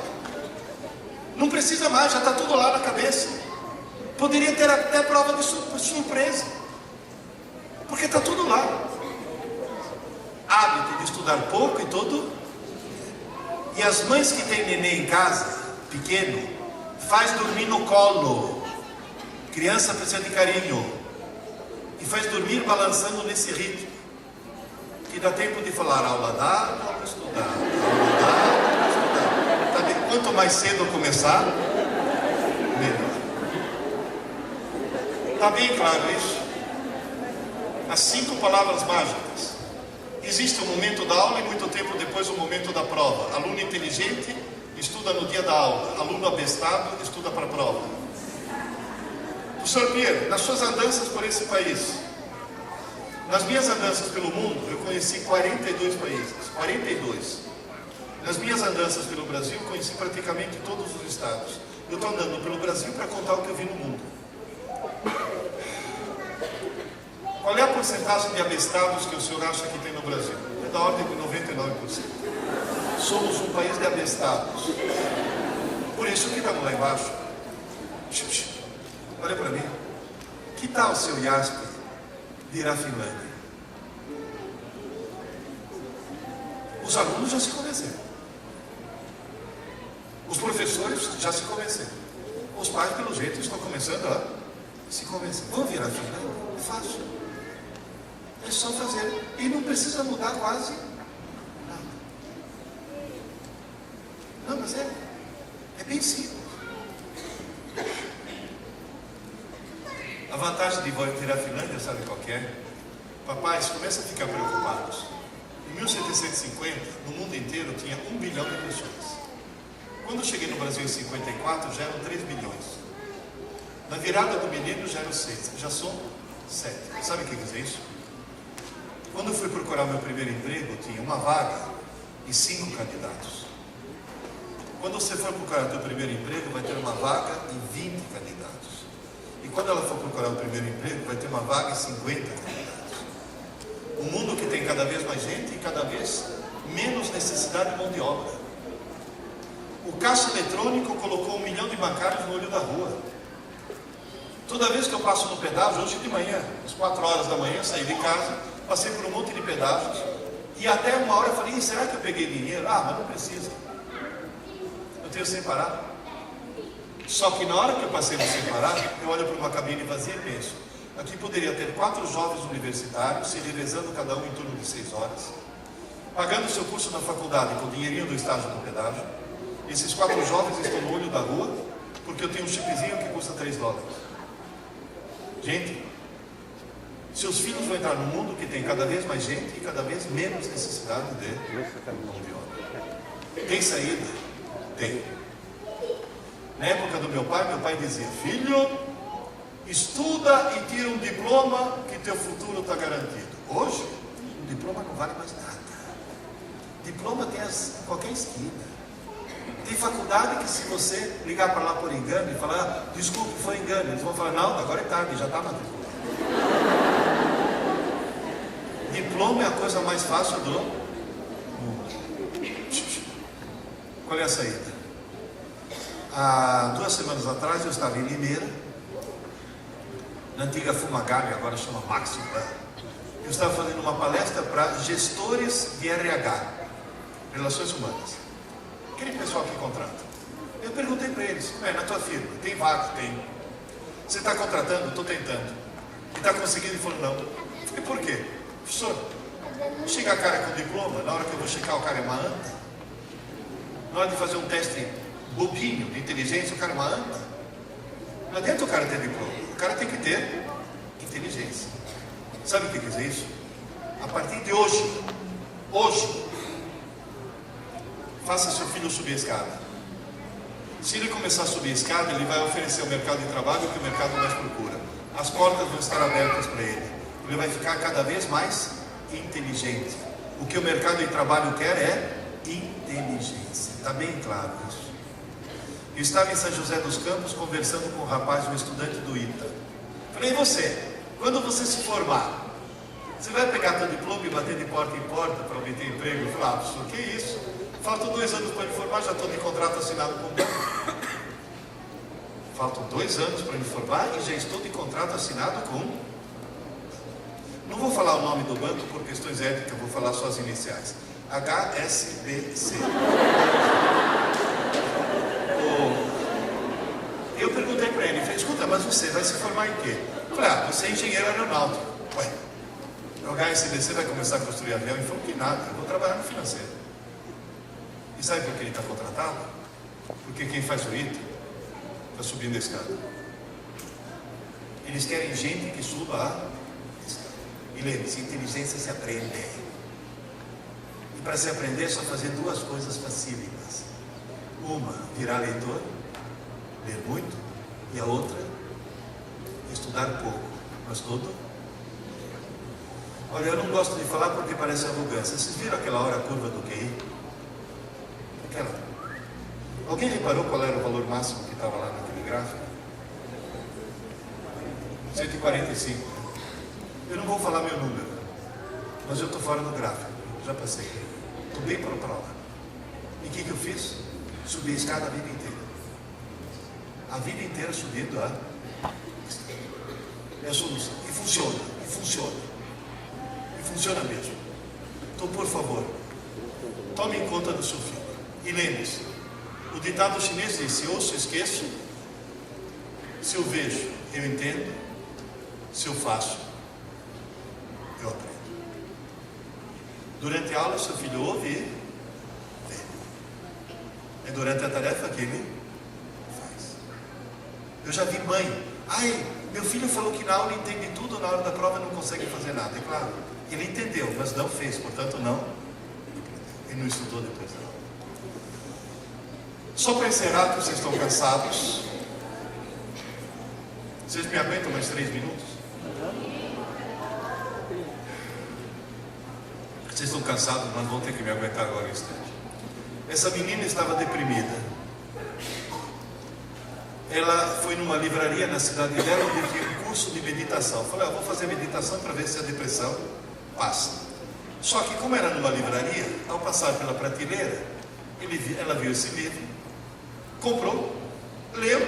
Não precisa mais, já está tudo lá na cabeça. Poderia ter até prova de surpresa, porque está tudo lá. Hábito de estudar pouco e todo. E as mães que têm neném em casa, pequeno, faz dormir no colo. Criança precisa de carinho. E faz dormir balançando nesse ritmo. Que dá tempo de falar aula dada, aula estudada, aula dada, aula estudada. Tá bem? Quanto mais cedo começar, melhor. Está bem claro isso? As 5 palavras mágicas. Existe o momento da aula e muito tempo depois o momento da prova. Aluno inteligente estuda no dia da aula. Aluno abestado estuda para a prova. Professor Piero, nas suas andanças por esse país, nas minhas andanças pelo mundo, eu conheci 42 países. 42. Nas minhas andanças pelo Brasil, eu conheci praticamente todos os estados. Eu estou andando pelo Brasil para contar o que eu vi no mundo. Qual é a porcentagem de abestados que o senhor acha que tem no Brasil? É da ordem de 99%. Somos um país de abestados. Por isso que estamos lá embaixo. Olha para mim. Que tal o seu Jasper vir à Finlândia? Os alunos já se convenceram. Os professores já se convenceram. Os pais, pelo jeito, estão começando a se convencer. Vão vir à Finlândia? É fácil. É só fazer. E não precisa mudar quase nada. Não, mas é bem simples. A vantagem de vir à Finlândia, sabe qual que é? Papais, começa a ficar preocupados. Em 1750, no mundo inteiro, tinha 1 bilhão de pessoas. Quando eu cheguei no Brasil em 54, já eram 3 bilhões. Na virada do milênio já eram 6. Já são 7. Sabe o que quer dizer isso? Quando eu fui procurar meu primeiro emprego, tinha uma vaga e 5 candidatos. Quando você for procurar o seu primeiro emprego, vai ter uma vaga e 20 candidatos. E quando ela for procurar o primeiro emprego, vai ter uma vaga e 50 candidatos. Um mundo que tem cada vez mais gente e cada vez menos necessidade de mão de obra. O caixa eletrônico colocou 1 milhão de bancários no olho da rua. Toda vez que eu passo no pedágio, hoje de manhã, às 4 horas da manhã, saí de casa, passei por um monte de pedágios, e até uma hora eu falei, será que eu peguei dinheiro? Ah, mas não precisa. Eu tenho sem parar. Só que na hora que eu passei no sem parar, eu olho para uma cabine vazia e penso, aqui poderia ter 4 jovens universitários, se revezando cada um em torno de 6 horas, pagando seu curso na faculdade com o dinheirinho do estágio do pedágio, Esses 4 jovens estão no olho da rua porque eu tenho um chipzinho que custa $3. Gente, seus filhos vão entrar num mundo que tem cada vez mais gente e cada vez menos necessidade de mão de obra. Tem saída? Tem. Na época do meu pai dizia: filho, estuda e tira um diploma que teu futuro está garantido. Hoje, o diploma não vale mais nada. Diploma tem em qualquer esquina. Tem faculdade que, se você ligar para lá por engano e falar: desculpe, foi engano, eles vão falar: não, agora é tarde, já está matriculado. Diploma é a coisa mais fácil do mundo. Qual é a saída? Há 2 semanas atrás eu estava em Limeira, na antiga Fumagalli, agora chama Maxi Plan. Eu estava fazendo uma palestra para gestores de RH, Relações Humanas, aquele pessoal que contrata. Eu perguntei para eles: na tua firma, tem vaga? Tem. Você está contratando? Estou tentando. E está conseguindo? Ele falou: não. E por quê? Professor, chega a cara com diploma, na hora que eu vou checar o cara é uma anta. Na hora de fazer um teste bobinho de inteligência, o cara é uma anta. Não adianta o cara ter diploma, o cara tem que ter inteligência. Sabe o que quer dizer isso? A partir de hoje, faça seu filho subir a escada. Se ele começar a subir a escada, ele vai oferecer ao mercado de trabalho o que o mercado mais procura. As portas vão estar abertas para ele. Ele vai ficar cada vez mais inteligente. O que o mercado de trabalho quer é inteligência. Está bem claro isso. Eu estava em São José dos Campos conversando com um rapaz, um estudante do ITA. Falei: e você? Quando você se formar, você vai pegar teu diploma e bater de porta em porta para obter emprego? Eu falei: professor, que isso? Faltam 2 anos para me formar, já estou de contrato assinado com o banco. Faltam 2 anos para me formar e já estou de contrato assinado com... Não vou falar o nome do banco por questões éticas, vou falar só as iniciais. HSBC. Eu perguntei para ele, falei: escuta, mas você vai se formar em quê? Eu falei: você é engenheiro aeronáutico. Ué, o HSBC vai começar a construir avião? Ele falou: que nada, eu vou trabalhar no financeiro. E sabe por que ele está contratado? Porque quem faz o ITA está subindo a escada. Eles querem gente que suba a escada. E lembre-se, inteligência se aprende. E para se aprender é só fazer 2 coisas facílimas. Uma, virar leitor, ler muito. E a outra, estudar pouco, mas todo. Olha, eu não gosto de falar porque parece arrogância. Vocês viram aquela hora a curva do QI? Aquela. Alguém reparou qual era o valor máximo que estava lá naquele gráfico? 145. Eu não vou falar meu número, mas eu estou fora do gráfico. Já passei. Estou bem para lá. E o que eu fiz? Subi a escada a vida inteira. A vida inteira subindo a escada. É a solução. E funciona. E funciona. E funciona mesmo. Então, por favor, tome em conta do seu filho. E lembre-se, o ditado chinês diz: se ouço, esqueço. Se eu vejo, eu entendo. Se eu faço, eu aprendo. Durante a aula, seu filho ouve e vê. É durante a tarefa que ele faz. Eu já vi mãe: ai, meu filho falou que na aula entende tudo, na hora da prova não consegue fazer nada. É claro, ele entendeu, mas não fez, portanto não. Ele não estudou depois da aula. Só para encerrar, que vocês estão cansados. Vocês me aguentam mais 3 minutos? Vocês estão cansados, mas vão ter que me aguentar agora um instante. Essa menina estava deprimida. Ela foi numa livraria na cidade dela onde tinha um curso de meditação. Eu falei: vou fazer meditação para ver se a depressão passa. Só que, como era numa livraria, ao passar pela prateleira, ela viu esse livro, comprou, leu,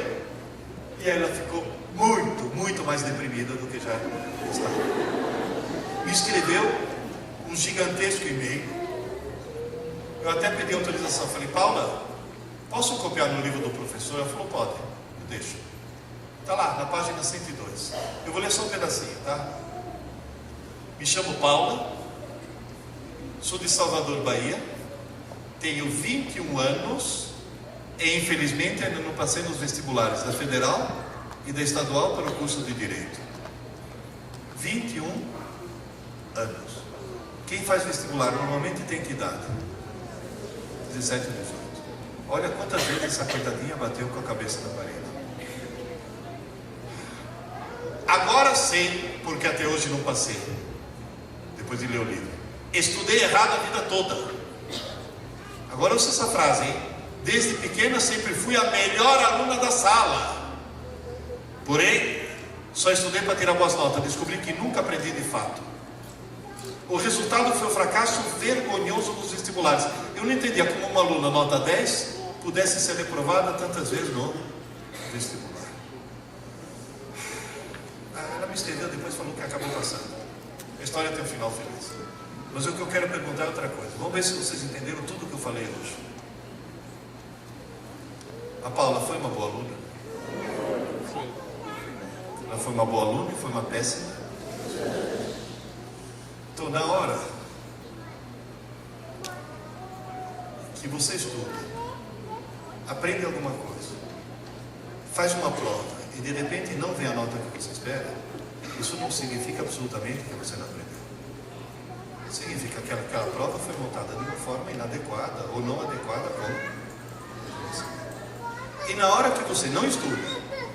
e aí ela ficou muito mais deprimida do que já estava. Me escreveu um gigantesco e-mail. Eu até pedi autorização. Falei: Paula, posso copiar no livro do professor? Ela falou: pode, eu deixo. Está lá, na página 102. Eu vou ler só um pedacinho, tá? Me chamo Paula, sou de Salvador, Bahia, tenho 21 anos E infelizmente ainda não passei nos vestibulares da Federal e da Estadual para o curso de Direito. 21 anos. Quem faz vestibular normalmente tem que idade? 17, 18. Olha quantas vezes essa coitadinha bateu com a cabeça na parede. Agora sei porque até hoje não passei. Depois de ler o livro. Estudei errado a vida toda. Agora ouça essa frase, hein? Desde pequena sempre fui a melhor aluna da sala. Porém, só estudei para tirar boas notas. Descobri que nunca aprendi de fato. O resultado foi um fracasso vergonhoso nos vestibulares. Eu não entendia como uma aluna nota 10 pudesse ser reprovada tantas vezes no vestibular. Ela me estendeu, depois falou que acabou passando. A história tem um final feliz. Mas o que eu quero perguntar é outra coisa. Vamos ver se vocês entenderam tudo o que eu falei hoje. A Paula foi uma boa aluna? Sim. Ela foi uma boa aluna e foi uma péssima? Então, na hora que você estuda, aprende alguma coisa, faz uma prova e de repente não vem a nota que você espera, isso não significa absolutamente que você não aprendeu. Significa que aquela prova foi montada de uma forma inadequada ou não adequada com você. E na hora que você não estuda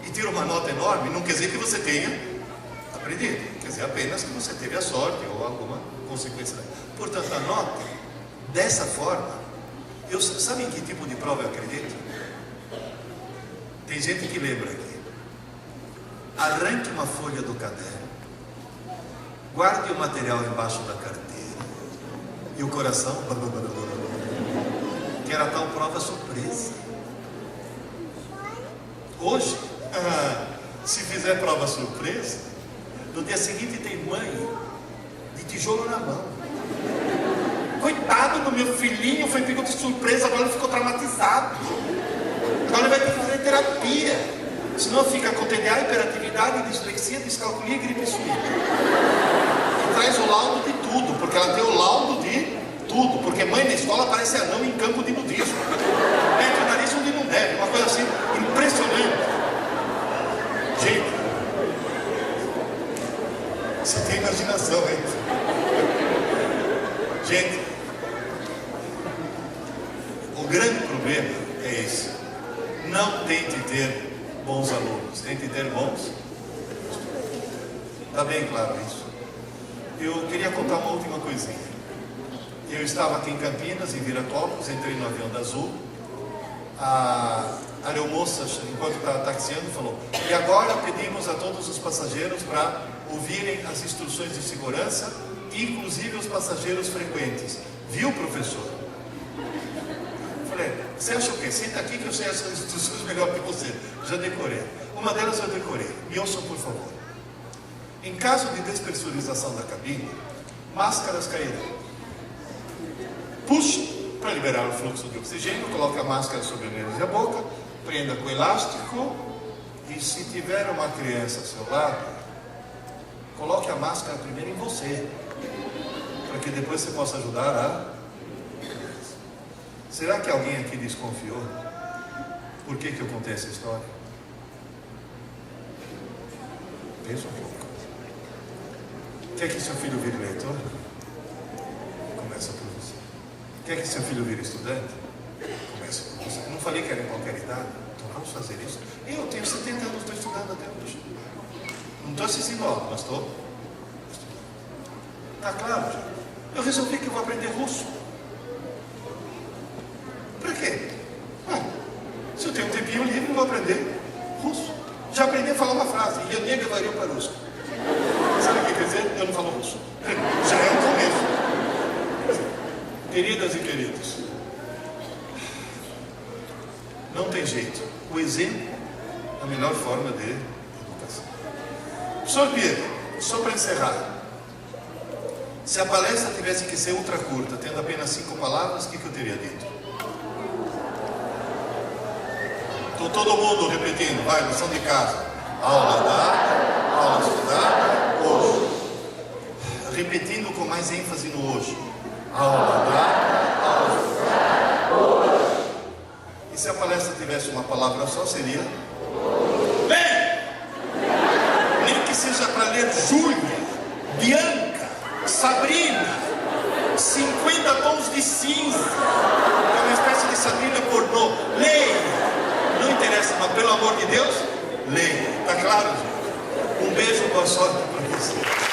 e tira uma nota enorme, não quer dizer que você tenha aprendido, quer dizer apenas que você teve a sorte ou alguma consequência. Portanto, a nota, dessa forma, sabe em que tipo de prova eu acredito? Tem gente que lembra aqui. Arranque uma folha do caderno, guarde o material embaixo da carteira e o coração, que era tal prova surpresa. Hoje, se fizer prova surpresa, no dia seguinte tem mãe de tijolo na mão. Coitado do meu filhinho, foi pego de surpresa, agora ele ficou traumatizado. Agora ele vai ter que fazer terapia. Senão fica com TDA, hiperatividade, dislexia, descalculia e gripe suína. E traz o laudo de tudo, porque ela tem o laudo de tudo. Porque mãe na escola parece anão em campo de nudismo. Mete o nariz onde não deve, uma coisa assim impressionante. Gente, você tem imaginação, hein? Gente, o grande problema é esse. Não tente ter bons alunos, tente ter bons. Está bem claro isso. Eu queria contar uma última coisinha. Eu estava aqui em Campinas, em Viracopos, entrei no avião da Azul. A aeromoça, enquanto estava taxiando, falou: e agora pedimos a todos os passageiros para ouvirem as instruções de segurança, inclusive os passageiros frequentes. Viu, professor? Falei: você acha o quê? Senta aqui que eu sei essas instruções melhor que você. Já decorei. Uma delas eu decorei. Me ouçam, por favor. Em caso de despressurização da cabine, máscaras cairão. Puxe para liberar o fluxo de oxigênio, coloque a máscara sobre o nariz e a boca, prenda com elástico e, se tiver uma criança ao seu lado, coloque a máscara primeiro em você, para que depois você possa ajudar a... Será que alguém aqui desconfiou? Por que eu contei essa história? Pensa um pouco. Quer que seu filho vire leitor? Começa por você. Quer que seu filho vire estudante? Começa por você. Eu não falei que era em qualquer idade? Então vamos fazer isso. Eu tenho 70 anos, estou estudando até hoje. Não estou assistindo aula, mas estou estudando. Está claro, já? Eu resolvi que eu vou aprender russo. Para quê? Se eu tenho um tempinho livre, eu vou aprender russo. Já aprendi a falar uma frase. E eu nem говорю по-русски. Sabe o que quer dizer? Eu não falo russo. Já é um começo. Queridas e queridos, não tem jeito. O exemplo é a melhor forma de educação. Professor Pietro, só para encerrar. Se a palestra tivesse que ser ultra curta, tendo apenas 5 palavras, o que eu teria dito? Estou todo mundo repetindo, vai, lição de casa. Aula dada, aula estudada, hoje. Repetindo com mais ênfase no hoje. Aula dada, aula estudada, hoje. E se a palestra tivesse uma palavra só, seria bem. Nem que seja para ler Júlia, Bianca, Sabrina, 50 tons de cinza, que é uma espécie de Sabrina pornô. Leia. Não interessa, mas pelo amor de Deus, leia. Tá claro, gente? Um beijo, boa sorte para você.